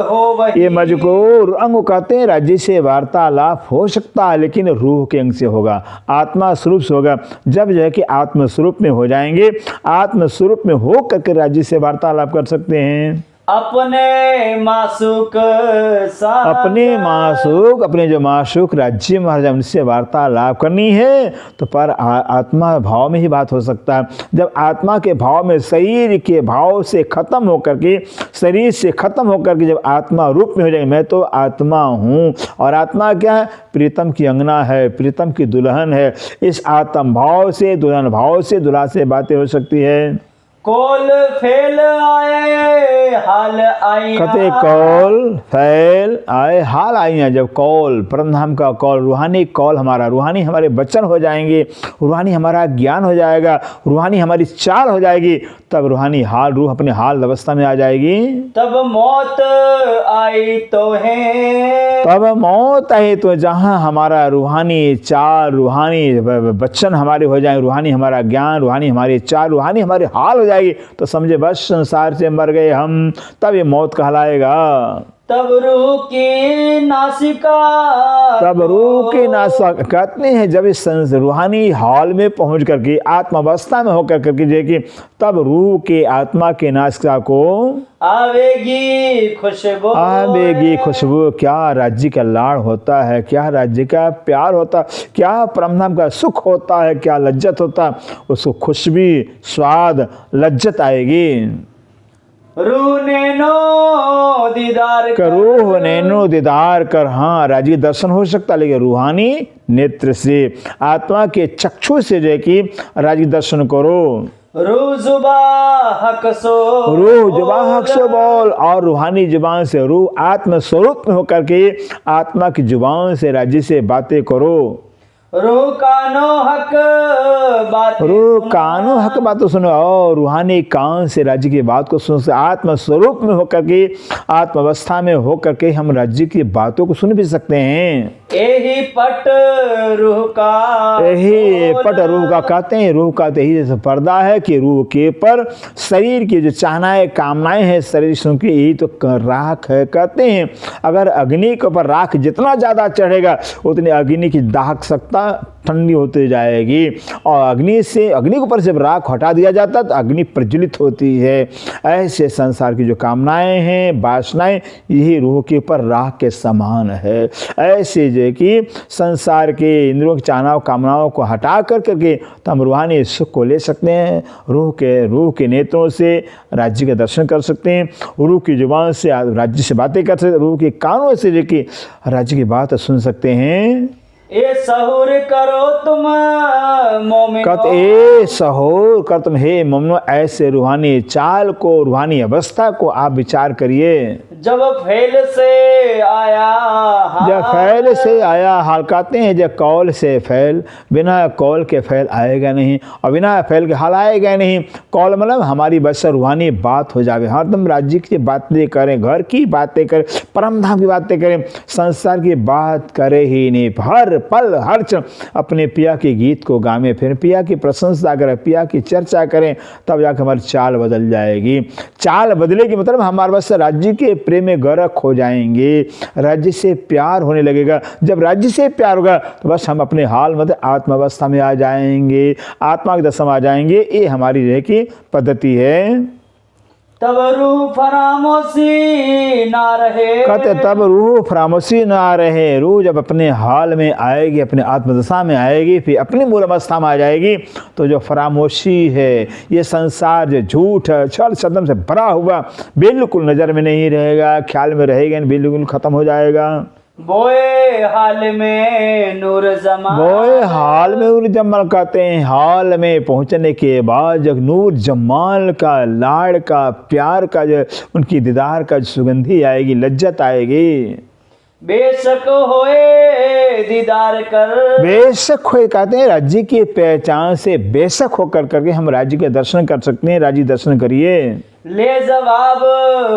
हो वही। ये मजकूर अंग कहते हैं राज्य से वार्तालाप हो सकता है, लेकिन रूह के अंग से होगा, आत्मा स्वरूप से होगा। जब जो है कि आत्म स्वरूप में हो जाएंगे, आत्म स्वरूप में हो करके राज्य से वार्तालाप कर सकते हैं। अपने मासूक अपने मासूक, अपने जो मासूक राज्य महाराज उनसे वार्तालाप करनी है तो पर आत्मा भाव में ही बात हो सकता है। जब आत्मा के भाव में, शरीर के भाव से खत्म होकर के, शरीर से खत्म होकर के जब आत्मा रूप में हो जाएगी, मैं तो आत्मा हूँ, और आत्मा क्या है, प्रीतम की अंगना है, प्रीतम की दुल्हन है। इस आत्म भाव से, दुल्हन भाव से, दुल्हा से बातें हो सकती है। कौल फैल आए हाल आई। कहते कौल फैल आए हाल आई हैं। जब कौल परमधाम का कौल, रूहानी कौल हमारा, रूहानी हमारे वचन हो जाएंगे, रूहानी हमारा ज्ञान हो जाएगा, रूहानी हमारी चाल हो जाएगी, तब रूहानी हाल, रूह अपने हाल अवस्था में आ जाएगी। तब मौत आई तो है, तब मौत आई तो जहाँ हमारा रूहानी चाल, रूहानी वचन हमारे हो जाएंगे, रूहानी हमारा ज्ञान, रूहानी हमारी चाल, रूहानी हमारे हाल हो जाएगी, तो समझे बस संसार से मर गए हम, तब ये मौत कहलाएगा। तब रूह की नासिका, तब रूह की नासिका कहते हैं जब इस रूहानी हाल में पहुंच करके, आत्मावस्था में होकर करके जो कि तब रूह के, आत्मा के नासिका को आवेगी खुशबू, आवेगी खुशबू। क्या राज्य का लाड़ होता है, क्या राज्य का प्यार होता है, क्या परमधाम का सुख होता है, क्या लज्जत होता है, उसको खुशबू, स्वाद, लज्जत आएगी। रूह नैनो दीदार कर, रूह नैनो दीदार कर। हाँ, राज्य दर्शन हो सकता है, लेकिन रूहानी नेत्र से, आत्मा के चक्षु से जो है कि राज्य दर्शन करो। रूह जुबा हक सो, रूह जुबा हक सो बोल, और रूहानी जुबान से, रूह आत्म स्वरूप में होकर के आत्मा की जुबान से राज्य से बातें करो। रूह कानो हक बात, रूह कानो हक बात सुनो, और रूहानी कान से राज्य की बात को सुन, आत्म स्वरूप में होकर के, आत्म अवस्था में होकर के हम राज्य की बातों को सुन भी सकते हैं। यही पट रूह का यही पट रूह का कहते हैं। रूह का तो यही जैसे पर्दा है कि रूह के पर शरीर की जो चाहनाएं कामनाएं हैं शरीर की, यही तो राख है कहते हैं। अगर अग्नि के ऊपर राख जितना ज़्यादा चढ़ेगा उतनी अग्नि की दाहक सत्ता ठंडी होती जाएगी, और अग्नि के ऊपर जब राख हटा दिया जाता है तो अग्नि प्रज्वलित होती है। ऐसे संसार की जो कामनाएं हैं वासनाएं यही रूह के ऊपर राख के समान है। ऐसे जो कि संसार के इंद्रियों की चाहनाओं कामनाओं को हटा करके तो हम रूहानी सुख को ले सकते हैं। रूह के नेत्रों से राज्य के दर्शन कर सकते हैं, रूह की जुबान से राज्य से बातें कर सकते हैं, रूह के कानों से जो कि राज्य की बात सुन सकते हैं। ए सहूर करो तुम मोमिनो, कत ए सहूर कर तुम हे मोमिनो, ऐसे रूहानी चाल को रूहानी अवस्था को आप विचार करिए। जब फैल से आया हाल, जब फैल से आया हाल कहते हैं, जब कौल से फैल, बिना कौल के फैल आएगा नहीं और बिना फैल के हाल आएगा नहीं। कौल मतलब हमारी बस रूहानी बात हो जाए, हर तुम राज्य की बातें करें, घर की बातें करें, परम धाम की बातें करें, संसार की बात करे ही नहीं। हर पल हर क्षण अपने पिया के गीत को गावे, फिर पिया की प्रशंसा करें, पिया की चर्चा करें, तब जाकर हमारी चाल बदल जाएगी। चाल बदलेगी मतलब हमारे बस राज्य के प्रेम में गरक हो जाएंगे, राज्य से प्यार होने लगेगा। जब राज्य से प्यार होगा तो बस हम अपने हाल मतलब आत्मावस्था में आ जाएंगे, आत्मा की दशा में आ जाएंगे। ये हमारी रह की पद्धति है। तब रूह फरामोशी ना रहे, कहते तब रूह फरामोशी ना रहे। रूह जब अपने हाल में आएगी, अपने आत्मदशा में आएगी, फिर अपनी मूल अवस्था में आ जाएगी, तो जो फरामोशी है, ये संसार जो झूठ है छल छदम से भरा हुआ बिल्कुल नज़र में नहीं रहेगा, ख्याल में रहेगा, बिल्कुल ख़त्म हो जाएगा। बोए हाल में नूर जमाल, बोए हाल में नूर जमाल कहते हैं। हाल में पहुंचने के बाद जब नूर जमाल का, लाड़ का, प्यार का जो उनकी दीदार का सुगंधी आएगी, लज्जत आएगी। बेशक होए दीदार कर, बेशक होए कहते हैं राज्य की पहचान से बेशक होकर करके हम राज्य के दर्शन कर सकते हैं। राज्य दर्शन करिए। ले जवाब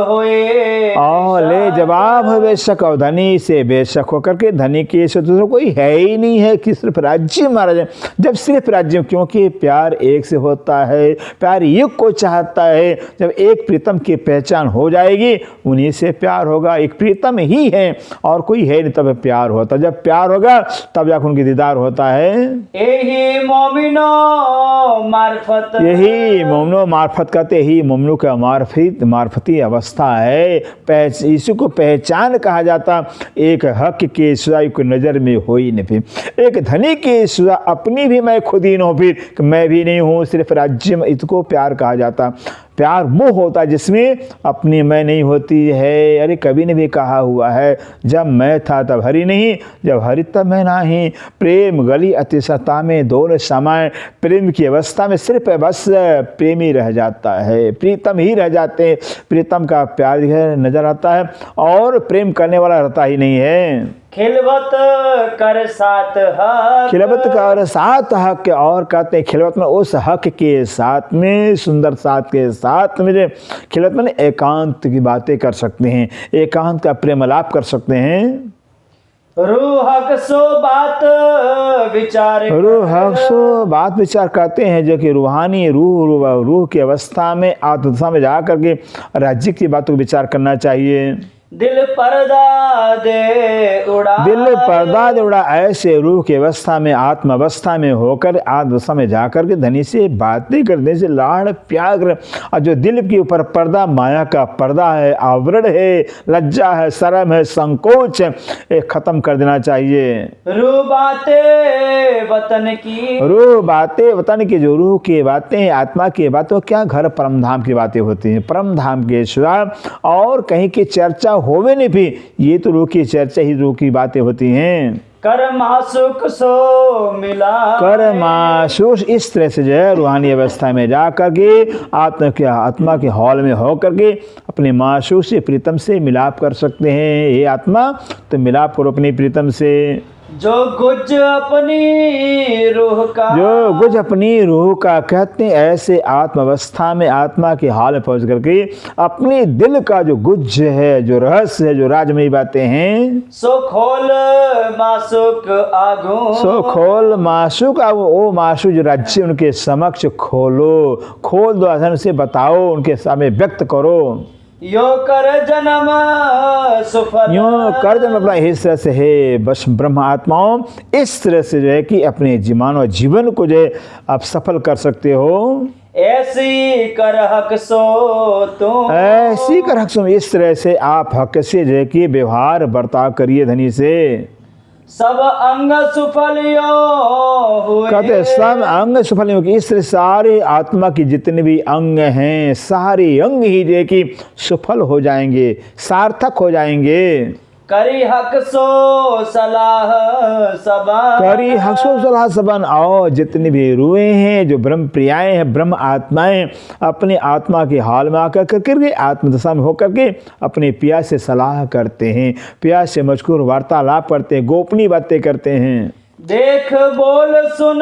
होए, और ले जवाब हो बेशक, और धनी से बेशक होकर के, धनी के से तो कोई है ही नहीं है कि सिर्फ राज्य महाराज। जब सिर्फ राज्य, क्योंकि प्यार एक से होता है, प्यार युग को चाहता है। जब एक प्रीतम की पहचान हो जाएगी उन्हीं से प्यार होगा, एक प्रीतम ही है और कोई है नहीं, तब प्यार होता। जब प्यार होगा तब जाकर उनकी दीदार होता है। यही मोमिनो मार्फत, यही मोमिनो मार्फत कहते, ही मोमिनो का मार्फती अवस्था है। यीशु को पहचान कहा जाता। एक हक के सिवा को नज़र में हो ही नहीं, फिर एक धनी के सिवा अपनी भी मैं खुद ही न हो, फिर मैं भी नहीं हूँ, सिर्फ राज्य में, इसको प्यार कहा जाता। प्यार वो होता है जिसमें अपनी मैं नहीं होती है। अरे कवि ने भी कहा हुआ है, जब मैं था तब हरि नहीं, जब हरि तब मैं नहीं। प्रेम गली अतिशता में दोनों समय, प्रेम की अवस्था में सिर्फ बस प्रेमी रह जाता है, प्रीतम ही रह जाते हैं। प्रीतम का प्यार नजर आता है और प्रेम करने वाला रहता ही नहीं है। खिलवत कर साथ हक, खिलवत कर साथ हक, और कहते हैं खिलवत में उस हक के साथ में, सुंदर साथ के साथ में, खिलवत में एकांत की बातें कर सकते हैं, एकांत का प्रेमलाप कर सकते हैं। रूह सो बात विचार, रूह सो बात विचार करते हैं, जो कि रूहानी रूह की अवस्था में, आत्मदशा में जा करके राज्य की बातों को विचार करना चाहिए। दिल पर्दा दे उड़ा, दिल पर्दा दे उड़ा, ऐसे रूह की अवस्था में, आत्म अवस्था में होकर, आत्मदशा में जाकर के धनी से बातें करने से लाड़ प्यार कर। और जो दिल के ऊपर पर्दा, माया का पर्दा है, आवरण है, लज्जा है, शर्म है, संकोच है, एक खत्म कर देना चाहिए। रूह बातें वतन की, रूह बातें वतन की, जो रूह की बातें, आत्मा की बातें, क्या घर परम धाम की बातें होती हैं। परम धाम के सिवा और कहीं की चर्चा होवे नहीं, भी ये तो रूह की चर्चा ही रूह की बातें होती हैं। कर मासुक सो मिला, कर मासूस, इस तरह से जो है रूहानी अवस्था में जा करके आत्मा के हॉल में हो करके अपने मासूस से प्रीतम से मिलाप कर सकते हैं। ये आत्मा तो मिलाप करो अपनी प्रीतम से। जो गुज अपनी रूह का, जो गुज अपनी रूह का कहते हैं ऐसे आत्म अवस्था में आत्मा के हाल में पहुंच करके अपने दिल का जो गुज है, जो रहस्य है, जो राजमयी बातें हैं, सो खोल मासुक आगू, सो खोल मासु का वो मासु जो राज्य उनके समक्ष खोल दो, उनसे बताओ, उनके सामने व्यक्त करो। यो कर जन्म सुफल, यूं कर जन्म अपना इस तरह से है बस ब्रह्म आत्माओं, इस तरह से जो है कि अपने मानव जीवन को जो है आप सफल कर सकते हो। ऐसी कर हक सो तुम, ऐसी कर हक सो, इस तरह से आप हक से जो है कि व्यवहार बर्ताव करिए धनी से। सब अंग सुफल यो हुए, कहते सब अंग सफल हो, इस तरह सारे आत्मा की जितने भी अंग हैं सारे अंग ही जो है कि सफल हो जाएंगे, सार्थक हो जाएंगे। करी हक सो सलाह सबन, करी हक सो सलाह सबन, और जितने भी रूए हैं जो ब्रह्म प्रियाएं हैं, ब्रह्म आत्माएं अपने आत्मा के हाल में आकर करके आत्मदशा में होकर के अपने पिया से सलाह करते हैं, पिया से मजकूर वार्तालाप करते हैं, गोपनीय बातें करते हैं। देख बोल सुन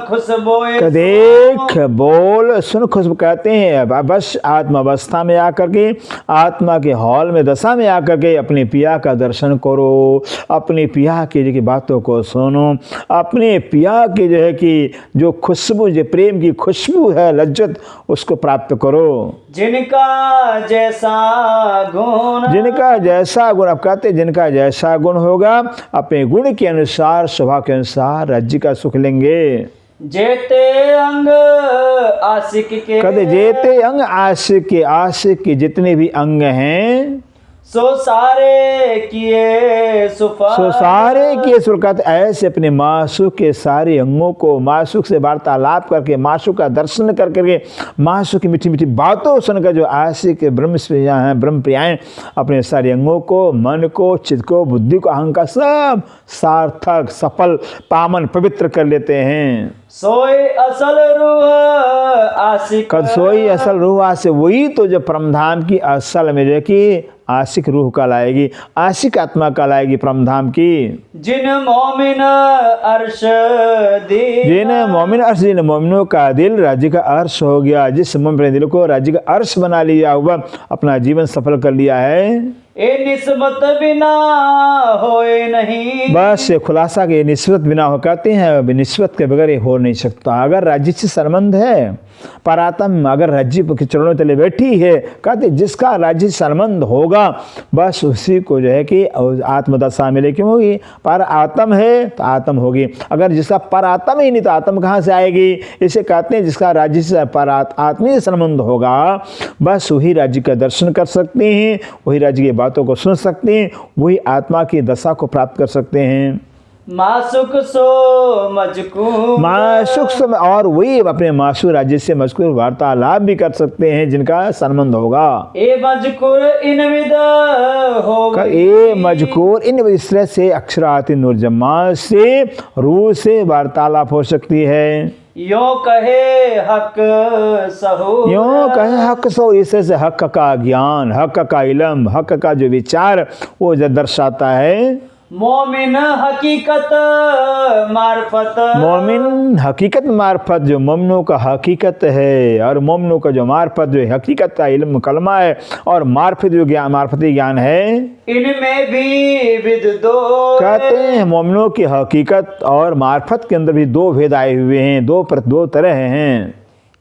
खुशबोए, देख बोल सुन खुशबू, कहते हैं बस आत्मा अवस्था में आकर के आत्मा के हॉल में दशा में आकर के अपने पिया का दर्शन करो, अपने पिया की बातों को सुनो, अपने पिया की जो है कि जो खुशबू, जो प्रेम की खुशबू है, लज्जत, उसको प्राप्त करो। जिनका जैसा गुण, जिनका जैसा गुण, अब कहते जिनका जैसा गुण होगा अपने गुण के अनुसार, स्वभाव के अनुसार राज्य का सुख लेंगे। जेते अंग आशिक के, कहते जेते अंग आशिक के जितने भी अंग हैं सो सारे किए सुफल, सो सारे किए सुफल, कहते ऐसे अपने मासूक के सारे अंगों को मासूक से वार्तालाप करके, मासूक का दर्शन कर करके, मासूक की मीठी मीठी बातों सुनकर जो आशिक ब्रह्म हैं, ब्रह्म प्रियाएं अपने सारे अंगों को, मन को, चित्त को, बुद्धि को, अहंकार सब सार्थक, सफल, पावन, पवित्र कर लेते हैं। सोई असल रूह आशिक, कद सोई असल रूह आशिक, वही तो जो परमधाम की असल में जो कि आशिक रूह कहलाएगी, आशिक आत्मा कहलाएगी परमधाम की। जिन मोमिन अर्श दिल, जिन मोमिन अर्श, जिन मोमिनों का दिल राज्य का अर्श हो गया, जिस मोमिन अपने दिल को राज्य का अर्श बना लिया हुआ, अपना जीवन सफल कर लिया है। ए निस्बत बिना होए नहीं, बस खुलासा के निस्बत बिना हो, कहते हैं निस्बत के बगैर हो नहीं सकता। अगर राज्य से संबंध है, परात्म अगर राज्य के चरणों तले बैठी है, कहते जिसका राज्य से संबंध होगा बस उसी को जो है कि आत्मदशा मिले, क्यों होगी, पर आत्म है तो आत्म होगी। अगर जिसका पर आत्म ही नहीं तो आत्म कहाँ से आएगी। इसे कहते हैं जिसका राज्य से पर आत्मीय संबंध होगा बस वही राज्य का दर्शन कर सकते हैं, वही राज्य की बातों को सुन सकते हैं, वही आत्मा की दशा को प्राप्त कर सकते हैं। मासुक सो मजकूर, मासुक सो, और वही अपने मासु राज्य से मजकूर वार्तालाप भी कर सकते हैं जिनका संबंध होगा। ए मजकूर इन विद हो, ए मजकूर इन इस तरह से अक्षराति नूर जमा से रूह से वार्तालाप हो सकती है। यो कहे हक सहो, यो कहे हक सो, इस तरह से हक का ज्ञान, हक का इल्म, हक का जो विचार वो जो दर्शाता है। मोमिन हकीकत मार्फत, मोमिन हकीकत मार्फत, जो मोमिनों का हकीकत है और मोमिनों का जो मार्फत जो हकीकत का इल्म कलमा है और मार्फत जो ज्ञान, मार्फती ज्ञान है, इनमें भी विद दो, कहते हैं मोमिनों की हकीकत और मार्फत के अंदर भी दो भेद आए हुए हैं, दो तरह हैं।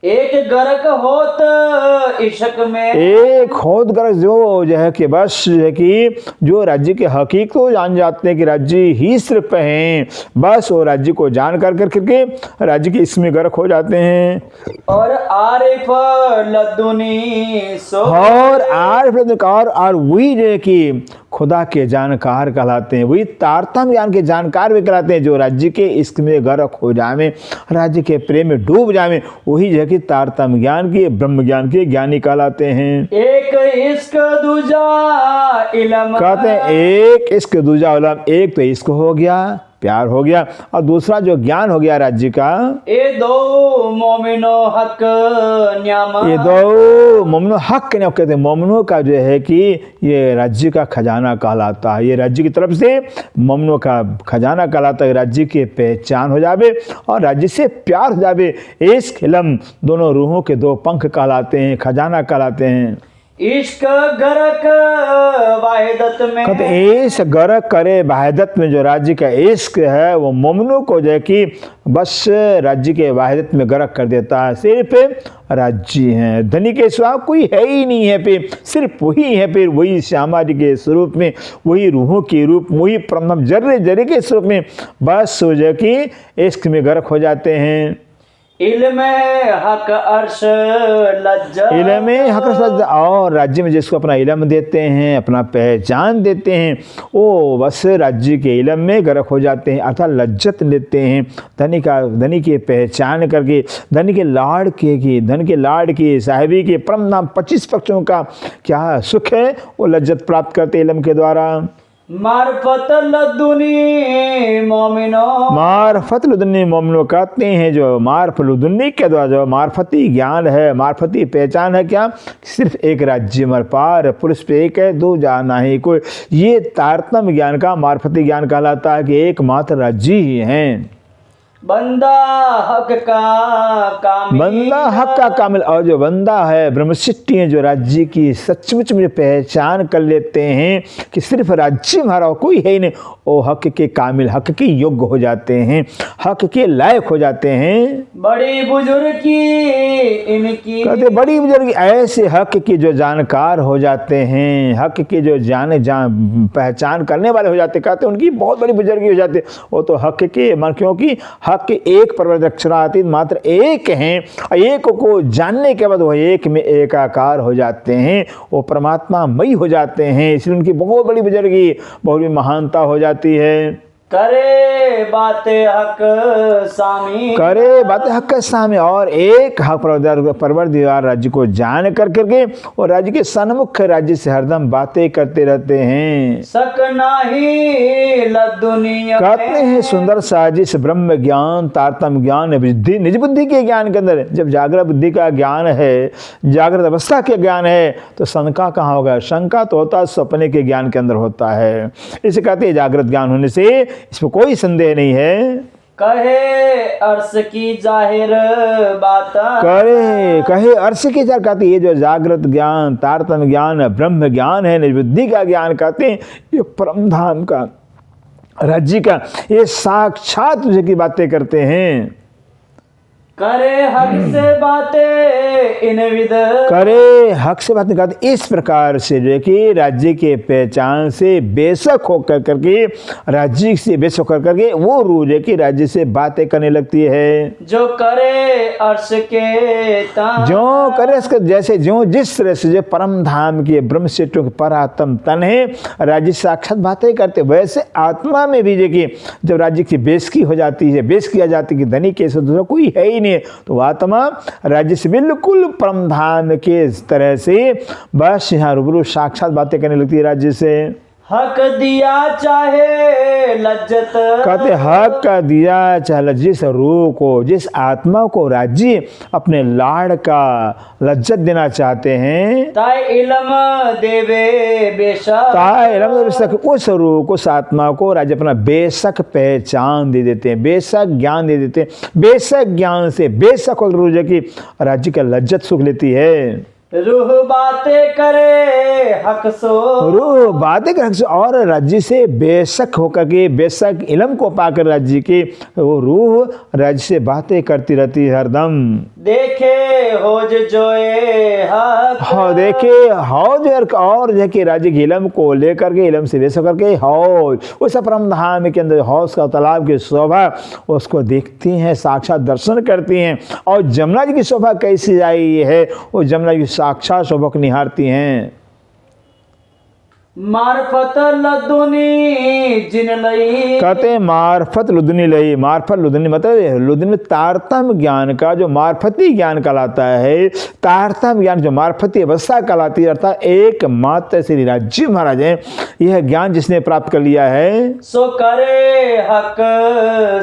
एक गर्क होत इश्क में, एक खोद गर्क जो है कि बस जो है कि जो राज्य के हकीकत को जान जाते हैं कि राज्य ही सिर्फ हैं, बस वो राज्य को जान कर करके राज्य की इसमें गर्क हो जाते हैं। और आरिफ लदुनी सो, और आरिफ और वही जो है कि खुदा के जानकार कहलाते हैं, वही तारतम्य ज्ञान के जानकार भी कहलाते हैं। जो राज्य के इश्क में गर्क हो जावे, राज्य के प्रेम में डूब जावे, वही जो है कि तारतम्य ज्ञान के, ब्रह्म ज्ञान के ज्ञानी कहलाते हैं। एक इश्क दूजा इल्म, कहते हैं एक इश्क दूजा इल्म, एक तो इश्क हो गया प्यार हो गया। और दूसरा जो ज्ञान हो गया राज्य का, ये दो मोमिनो हक न्याम, ये दो मोमनो हक ने कहते हैं। मोमनों का जो है कि ये राज्य का खजाना कहलाता है। ये राज्य की तरफ से मोमनों का खजाना कहलाता है। राज्य की पहचान हो जावे और राज्य से प्यार हो जावे। इश्क इल्म दोनों रूहों के दो पंख कहलाते हैं, खजाना कहलाते हैं। इश्क गरक वाहिदत में, कहते इस गरक करे वाहिदत में, जो राज्य का इश्क है वो मोमनों को जो है कि बस राज्य के वाहिदत में गरक कर देता है। सिर्फ राज्य हैं, धनी के सिवा कोई है ही नहीं है, फिर सिर्फ वही है, फिर वही श्यामा जी के स्वरूप में, वही रूहों के रूप, वही परम जर्रे जर्रे के स्वरूप में बस जो है कि इश्क में गरक हो जाते हैं। इल्म हक अर्श लज्जा, इल्म हक अर्श लज्जा, और राज्य में जिसको अपना इल्म देते हैं, अपना पहचान देते हैं, वो बस राज्य के इल्म में गरक हो जाते हैं, अर्थात लज्जत लेते हैं। धनी की पहचान करके, धन के लाड़ की साहिबी के परम नाम 25 पक्षों का क्या सुख है वो लज्जत प्राप्त करते इल्म के द्वारा। मार्फत लदुनी मोमिनो, मार्फत लुदुन्नी मोमिनो कहते हैं। जो मार्फ लुदुन्नी के द्वारा जो मार्फती ज्ञान है, मार्फती पहचान है, क्या सिर्फ एक राज्य मर पार, पुरुष पे एक है, दो जाना ही कोई, ये तारतम्य ज्ञान का मार्फती ज्ञान कहलाता है कि एकमात्र राज्य ही हैं। बंदा हक का कामिल, बंदा हक का कामिल, और जो बंदा है ब्रह्मशिष्टि है, जो राज्य की सचमुच में पहचान कर लेते हैं कि सिर्फ राज्य हमारा कोई है ही नहीं, वो हक के कामिल, हक के योग्य हो जाते हैं, हक के लायक हो जाते हैं। बड़ी बुजुर्ग की इनकी, कहते बड़ी बुजुर्ग ऐसे हक के जो जानकार हो जाते हैं, हक के जो पहचान करने वाले हो जाते, कहते उनकी बहुत बड़ी बुजुर्गी हो जाती है। वो तो हक के मन, क्योंकि हक के एक परवृत्त अक्षरातीत मात्र एक हैं, एक को जानने के बाद वो एक में एकाकार हो जाते हैं, वो परमात्मा मई हो जाते हैं, इसलिए उनकी बहुत बड़ी बुजुर्गी, बहुत बड़ी महानता हो जाती है। करे बातें हक सामी, करे बातें हक सामी, और एक हक परवरदिगार राज्य को जान कर करके और राज्य के सन्मुख राज्य से हरदम बातें करते रहते हैं। सक नाही लदुनिया, कहते हैं सुंदर साजिश ब्रह्म ज्ञान, तारतम्य ज्ञान, बुद्धि निज बुद्धि के ज्ञान के अंदर, जब जागृत बुद्धि का ज्ञान है, जागृत अवस्था के ज्ञान है, तो शंका कहाँ होगा? शंका तो होता है सपने के ज्ञान के अंदर होता है। इसे कहते हैं जागृत ज्ञान होने से इसमें कोई संदेह नहीं है। कहे अर्श की जाहिर बात, कहे अर्श की जाहिर, कहते ये जो जागृत ज्ञान, तारतम्य ज्ञान, ब्रह्म ज्ञान है, निज बुद्धि का ज्ञान, कहते हैं ये परम धाम का, राज्य का, ये साक्षात तुझे की बातें करते हैं। करे हक से बातें इन विद, करे हक से बातें करते इस प्रकार से जो है कि राज्य के पहचान से बेशक होकर करके, राज्य से बेशक होकर करके वो रूह है कि राज्य से बातें करने लगती है। जो करे अर्श के तन, जो करे इसका, जैसे जो जिस तरह से जो परम धाम के ब्रह्म क्षेत्रों के परात्म तन है, राज्य साक्षात बातें करते, वैसे आत्मा में भी जो कि जब राज्य की बेशकी हो जाती है, बेश किया जाती है कि धनी के से दूसरा कोई है ही नहीं, तो आत्मा राज्य से बिल्कुल परम धाम के तरह से बस यहाँ रूबरू साक्षात बातें करने लगती है राज्य से। हक दिया चाहे लज्जत, कहते हक का दिया चाहे जिस रूह को, जिस आत्मा को राज्य अपने लाड़ का लज्जत देना चाहते हैं, ताई इल्म देवे बेशक, ताई इल्म देवे बेशक, उस रूह को, उस आत्मा को राज्य अपना बेशक पहचान दे देते हैं, बेशक ज्ञान दे देते हैं, बेशक ज्ञान से बेशक रूह की राज्य का लज्जत सुख लेती है। रूह बातें करे हक सो, रूह बातें करे हक सो, और राज्य से बेशक होकर के, बेशक इल्म को पाकर राज्य के, वो रूह राज्य से बातें करती रहती है हरदम। देखे हौज जोए हक, हाँ देखे हौज, और जो कि राज्य के इल्म को लेकर के, इल्म से बेशक करके हौज, उस परम धाम के अंदर हौज का तालाब की शोभा उसको देखती हैं, साक्षात दर्शन करती हैं। और जमुना जी की शोभा कैसी आई है, वो जमुना जी साक्षात शोभा को निहारती हैं। मार्फत लदुनी जिन लई। कहते हैं मार्फत लुदनी लई। मार्फत लुदनी मतलब लुदनी में तारतम्य ज्ञान का जो मार्फती ज्ञान कहलाता है, तारतम्य ज्ञान जो मार्फती अवस्था कहलाती है, अर्थात एकमात्र श्री राज्य महाराज है। यह ज्ञान जिसने प्राप्त कर लिया है सो करे हक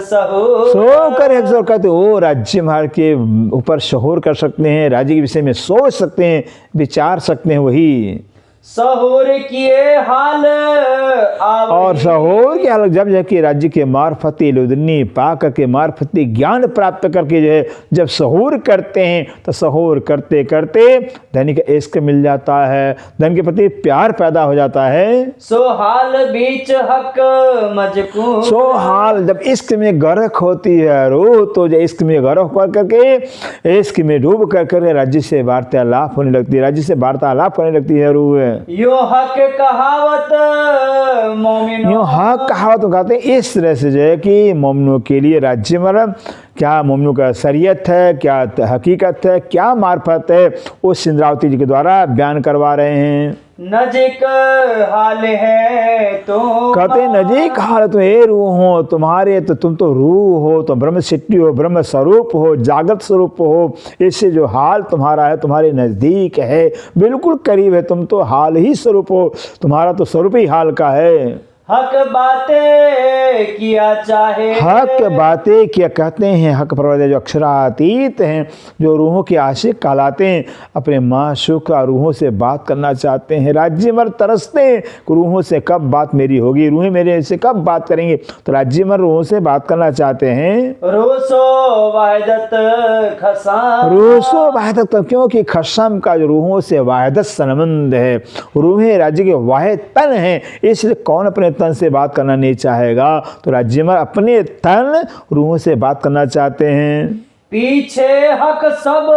सहूर। सो करे हक सहूर। कहते वो राज्य महाराज के ऊपर शहूर कर सकते हैं, राज्य के विषय में सोच सकते हैं, विचार सकते हैं। वही सहूर किए हाल आवई। और सहूर के हाल जब जाके राज्य के मार्फती लुदनी पा करके मार्फती ज्ञान प्राप्त करके जो है जब सहूर करते हैं तो सहूर करते करते धन का इश्क मिल जाता है, धन के प्रति प्यार पैदा हो जाता है। सो हाल बीच हक मजकूर। सो हाल जब इश्क में गरक होती है रूह, तो जो इश्क में गरक कर करके इश्क में डूब कर कर राज्य से वार्तालाप होने लगती है, राज्य से वार्तालाप करने लगती है रूह। यो हक कहावत मोमिनो। यो हक कहावत कहते हैं इस तरह से जो है कि मोमिनों के लिए राज्य मतलब क्या मोमिनों का शरीयत है, क्या हकीकत है, क्या मार्फत है, वो सिंद्रावती जी के द्वारा बयान करवा रहे हैं। नजीक हाल है तो कहते नजीक हाल तो हे रूह हो तुम्हारे, तो तुम तो रूह हो, तो ब्रह्म सिद्धि हो, ब्रह्म स्वरूप हो, जागृत स्वरूप हो। इससे जो हाल तुम्हारा है तुम्हारे नज़दीक है, बिल्कुल करीब है। तुम तो हाल ही स्वरूप हो, तुम्हारा तो स्वरूप ही हाल का है। हक बातें किया चाहे। हक बातें क्या कहते हैं, हक परवरदिगार जो अक्षरातीत हैं, जो रूहों के आशिक कहलाते हैं, अपने माशूक का रूहों से बात करना चाहते हैं। राज्य मर तरसते हैं रूहों से कब बात मेरी होगी, रूहें मेरे से कब बात करेंगे, तो राज्य मर रूहों से बात करना चाहते हैं। रोसो वाहिदत खसाम। रोसो वाहिदत, क्योंकि खसम का जो रूहों से वाहिदत संबंध है, रूहें राज्य के वाहिद तन हैं, इसलिए कौन अपने तन से बात करना नहीं चाहेगा। तो राज्य में अपने तन रूहों से बात करना चाहते हैं। पीछे हक सब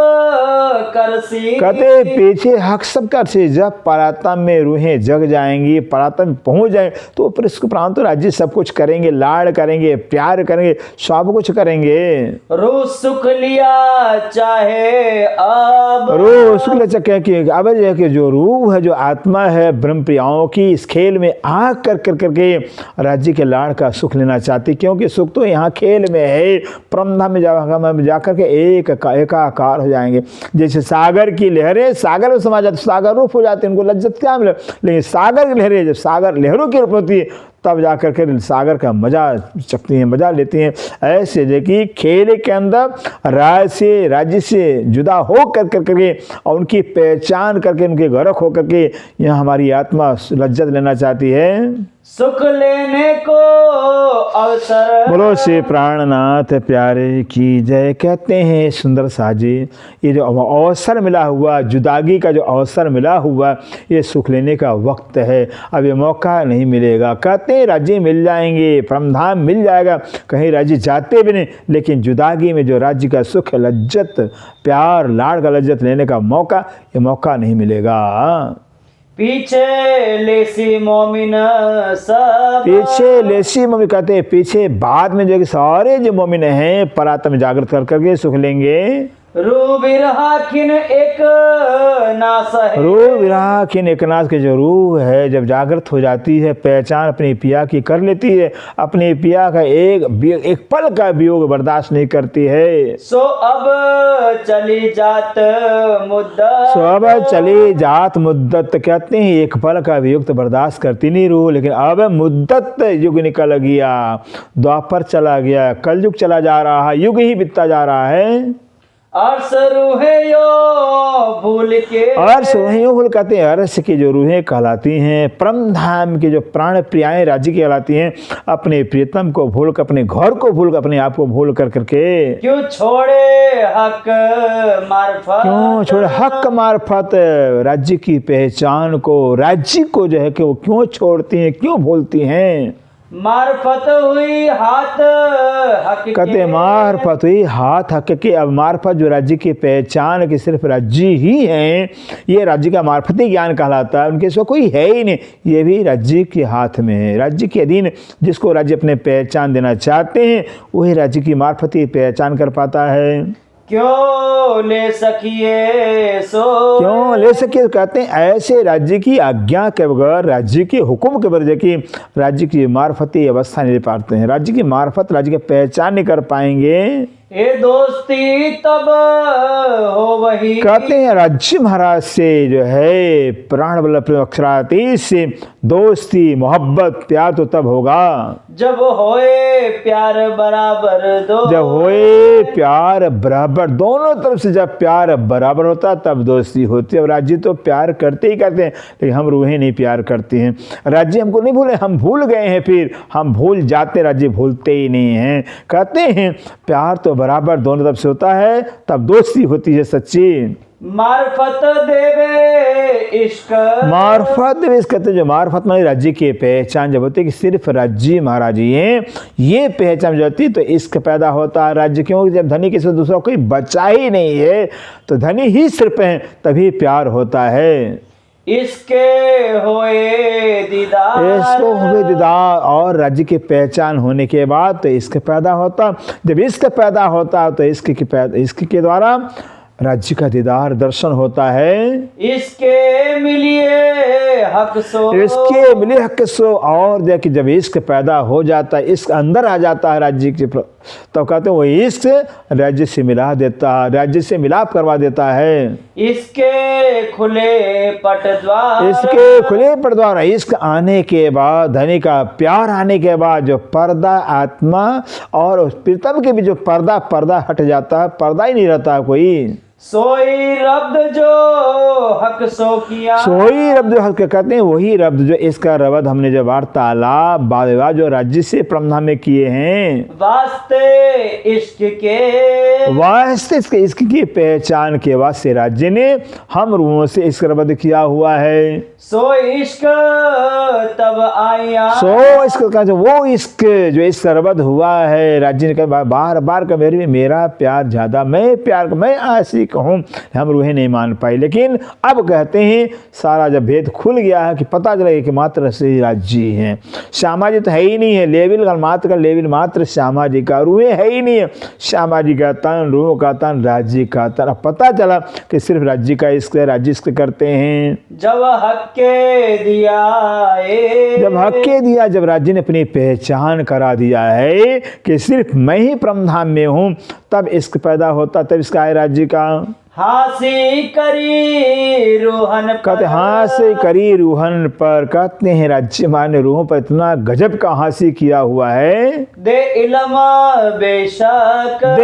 करसी। कहते पीछे हक सब कर से जब परातम में रूहें जग जाएंगी, परातम में पहुंच जाए तो फिर इसको प्राण तो राज्य सब कुछ करेंगे, लाड़ करेंगे, प्यार करेंगे, सब कुछ करेंगे। रू सुख लिया चाहे अब। रू सुख लिया चाहे कि अब जो है कि जो रूह है, जो आत्मा है ब्रह्म प्रियाओं की, इस खेल में आ कर कर करके राज्य के लाड़ का सुख लेना चाहती, क्योंकि सुख तो यहाँ खेल में है। परमधाम में जाकर के एकाकार हो जाएंगे। जैसे सागर की लहरें सागर में समा जाती, सागर रूप हो जाते हैं, उनको लज्जत क्या मिले। लेकिन सागर की लहरें जब सागर लहरों की रूप होती है तब जाकर के सागर का मजा चखती हैं, मजा लेती हैं। ऐसे जो कि खेल के अंदर राज्य से जुदा हो कर करके और उनकी पहचान करके उनके गरक हो करके यहाँ हमारी आत्मा लज्जत लेना चाहती है, सुख लेने को अवसर। बोलो श्री प्राणनाथ प्यारे की जय। कहते हैं सुंदर साजी, ये जो अवसर मिला हुआ, जुदागी का जो अवसर मिला हुआ, ये सुख लेने का वक्त है, अब ये मौका नहीं मिलेगा। कहते हैं राज्य मिल जाएंगे, परमधाम मिल जाएगा, कहीं राज्य जाते भी नहीं, लेकिन जुदागी में जो राज्य का सुख, लज्जत, प्यार, लाड़ का लज्जत लेने का मौका, ये मौका नहीं मिलेगा। पीछे लेसी मोमिन सब। पीछे लेसी मोमिन कहते हैं पीछे बाद में जो सारे जो मोमिन हैं परात्म जागृत कर करके सुख लेंगे। रू विरहाखिन एक नास है। रू विरहाखिन एक नास के जो रूह है जब जागृत हो जाती है, पहचान अपनी पिया की कर लेती है, अपनी पिया का एक पल का वियोग बर्दाश्त नहीं करती है। सो अब चली जात मुद्दत। सो अब चली जात मुद्दत, कहते हैं एक पल का वियोग तो बर्दाश्त करती नहीं रूह, लेकिन अब मुद्दत युग निकल गया, द्वापर चला गया, कलयुग चला जा रहा है, युग ही बीतता जा रहा है। अर्श रूहें यो भूल के। अर्श रूहें यो भूल कहते हैं, अर्श की जो रूहें कहलाती हैं, परम धाम की जो प्राण प्रियाएं राज्य की कहलाती हैं, अपने प्रियतम को भूल कर, अपने घर को भूल कर, अपने आप को भूल कर करके क्यों छोड़े हक मार्फत। क्यों छोड़े हक मार्फत राज्य की पहचान को, राज्य को जो है कि वो क्यों छोड़ती हैं, क्यों भूलती हैं। मार्फत हुई हाथ हक के। कहते मार्फत हुई हाथ हक के। अब मार्फत जो राज्य की पहचान की सिर्फ राज्य ही हैं, ये राज्य का मार्फती ज्ञान कहलाता है, उनके सिवा कोई है ही नहीं, ये भी राज्य के हाथ में है। राज्य के अधीन जिसको राज्य अपने पहचान देना चाहते हैं वही राज्य की मार्फती पहचान कर पाता है। क्यों ले सकिए सो। क्यों ले सके, कहते हैं ऐसे राज्य की आज्ञा के बगैर, राज्य के हुक्म के बगैर कि राज्य की मार्फत अवस्था नहीं ले पाते हैं, राज्य की मार्फत राज्य की पहचान नहीं कर पाएंगे। ये दोस्ती तब हो वही। कहते हैं राज्य महाराज से जो है प्राण बल्लभ अक्षरातीत से दोस्ती मोहब्बत प्यार तो तब होगा जब होए प्यार बराबर दो। जब होए प्यार बराबर, दोनों तरफ से जब प्यार बराबर होता तब दोस्ती होती है। अब राज्य तो प्यार करते ही करते हैं, लेकिन हम रूहें नहीं प्यार करते हैं। राज्य हमको नहीं भूले, हम भूल गए हैं, फिर हम भूल जाते, राज्य भूलते ही नहीं हैं। कहते हैं प्यार तो बराबर दोनों तरफ से होता है तब दोस्ती होती है सच्ची। मार्फत देवे इश्क। मार्फत देवे इश्क, कहते जो मार्फत मानी राज्य की पहचान जब होती है कि सिर्फ राज्य महाराज ही हैं, ये पहचान जब होती है तो इश्क पैदा होता है राज्य। क्योंकि जब धनी किसी दूसरा कोई बचा ही नहीं है तो धनी ही सिर्फ है, तभी प्यार होता है। इसके होए दीदार। इसको हुए दीदार, और राज्य की पहचान होने के बाद तो इश्क पैदा होता। जब इश्क पैदा होता तो इश्क के द्वारा राज्य का दीदार दर्शन होता है। इसके मिलिए हक सो। इसके मिले हक सो, और देखिए जब इश्क पैदा हो जाता है, इश्क अंदर आ जाता है राज्य के, तो कहते हैं वो इश्क राज्य से मिला देता है, राज्य से मिलाप करवा देता है। इसके खुले पटद्वार। इसके खुले पटद्वार, इश्क आने के बाद, धनी का प्यार आने के बाद जो पर्दा आत्मा और उस प्रीतम के भी जो पर्दा हट जाता है, पर्दा ही नहीं रहता कोई। सोई रब्द जो हक सो किया। सोई रब्द जो हक, कहते हैं वही रब्द जो इसका रबद हमने जो वार्तालाप बाद विवाद जो राज्य से प्रबंधन में किए हैं, वास्ते इश्क के। वास्ते इश्क की पहचान के वास्ते राज्य ने हम रूहों से इश्क रबद किया हुआ है। सो इश्क तब आया। सो इश्क का जो वो इश्क जो इश्क रबद हुआ है, राज्य ने कहा बार बार का मेरा प्यार ज्यादा, मैं आशिक हूँ, हम रूहें नहीं मान पाई। लेकिन अब कहते हैं सारा जब भेद खुल गया है कि पता चला कि मात्र श्री राज्य हैं, श्यामा जी तो है ही नहीं है, लेविल मात्र श्यामा जी का, रूहें है ही नहीं है, श्यामा जी का तन, रूहों का तन, राज्य का तन। अब पता चला कि सिर्फ राज्य का इश्क है, राज्य इश्क करते हैं। जब हक के दिया, जब राज्य ने अपनी पहचान करा दिया है कि सिर्फ मैं ही परमधाम में हूँ, तब इश्क पैदा होता, तब इसका है राज्य का। हासी करी रूहन पर। कहते हासी करी रूहन पर, कहते हैं राज्य माने रूहों पर इतना गजब का हासी किया हुआ है। दे इलम बेशक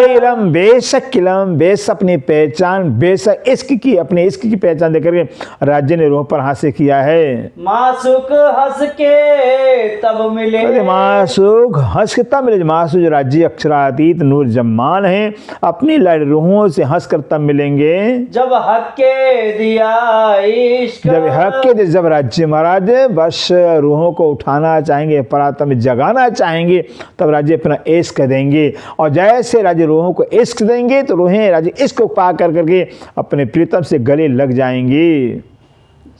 इलम, बेशक अपनी पहचान, बेशक इश्क की, अपने इश्क की पहचान देकर के राज्य ने रूह पर हास्य किया है। मासूक हंस के तब मिले। मासूक हंस के तब मिले, मासूक जो राज्य अक्षरातीत नूर जम्मान है, अपनी रूहों से हंस कर तब मिलेंगे जब हक के दिया इश्क। जब राज्य महाराज बस रूहों को उठाना चाहेंगे, परात्म में जगाना चाहेंगे, तब राज्य अपना इश्क देंगे। और जैसे राज्य रूहों को इश्क देंगे तो रूहें राज्य इश्क को पा करके अपने प्रीतम से गले लग जाएंगी।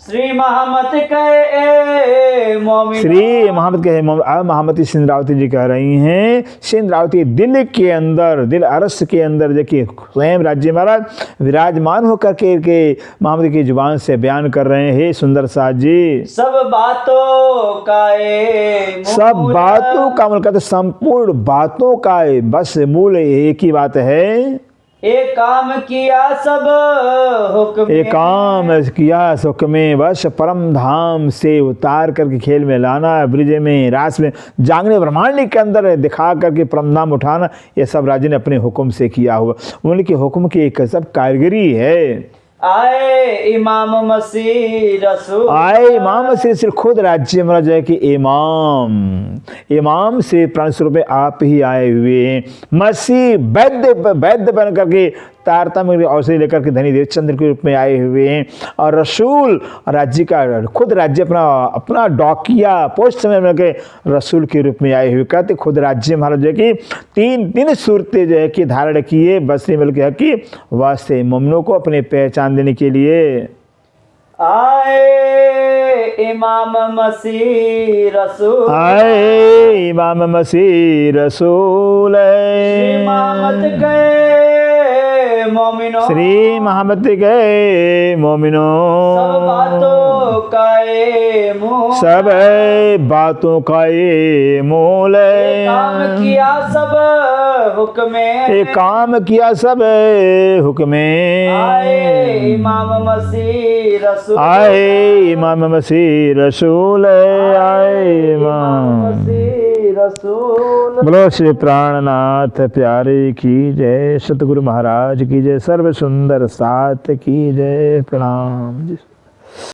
श्री महामत कहे मोमिन। श्री महामत कहे महामती सिंधरावती जी कह रही हैं, सिंधरावती दिल के अंदर, दिल अरस के अंदर देखिए स्वयं राज्य महाराज विराजमान होकर के महामती की जुबान से बयान कर रहे हैं। सुंदर साथ जी, सब बातों का मतलब संपूर्ण बातों का बस मूल एक ही बात है, एक काम किया सब हुक्म, एक काम किया सुख में, बस परम धाम से उतार करके खेल में लाना, ब्रिज में रास में जागने ब्रह्मांड के अंदर दिखा करके परम धाम उठाना, ये सब राज्य ने अपने हुक्म से किया हुआ। उनके हुक्म की एक सब कारीगरी है। आए इमाम मसीह रसूल। आए इमाम मसीह खुद राज्य महाराज है कि इमाम से प्राण स्वरूप में आप ही आए हुए हैं। मसीह वैद्य बन करके तारतम्य औषधि लेकर के धनी देवचंद्र के रूप में आए हुए हैं। और रसूल राज्य का खुद राज्य अपना डॉकिया पोस्ट में के रसूल के रूप में आए हुए। कहते खुद राज्य महाराज जो कि 3 सूरतें जो है कि धारण किए बसरी मिल के हकी वास्ते मुमनों को अपने पहचान देने के लिए। आए इमाम मसीह रसूल। आए इमाम मसीह रसूल। इमामत गए मोमिनो श्री मोहम्मद के मोमिनो सब बातों का ये मूल सब बातों का ये मूल काम किया सब हुक्मे एक काम किया सब हुक्मे आए इमाम मसीह रसूल आए इमाम मसीह रसूल आए इमाम मसीह रसूल। बोलो श्री प्राणनाथ प्यारे की जय, सतगुरु महाराज की जय, सर्व सुंदर साथ की जय। प्रणाम जी।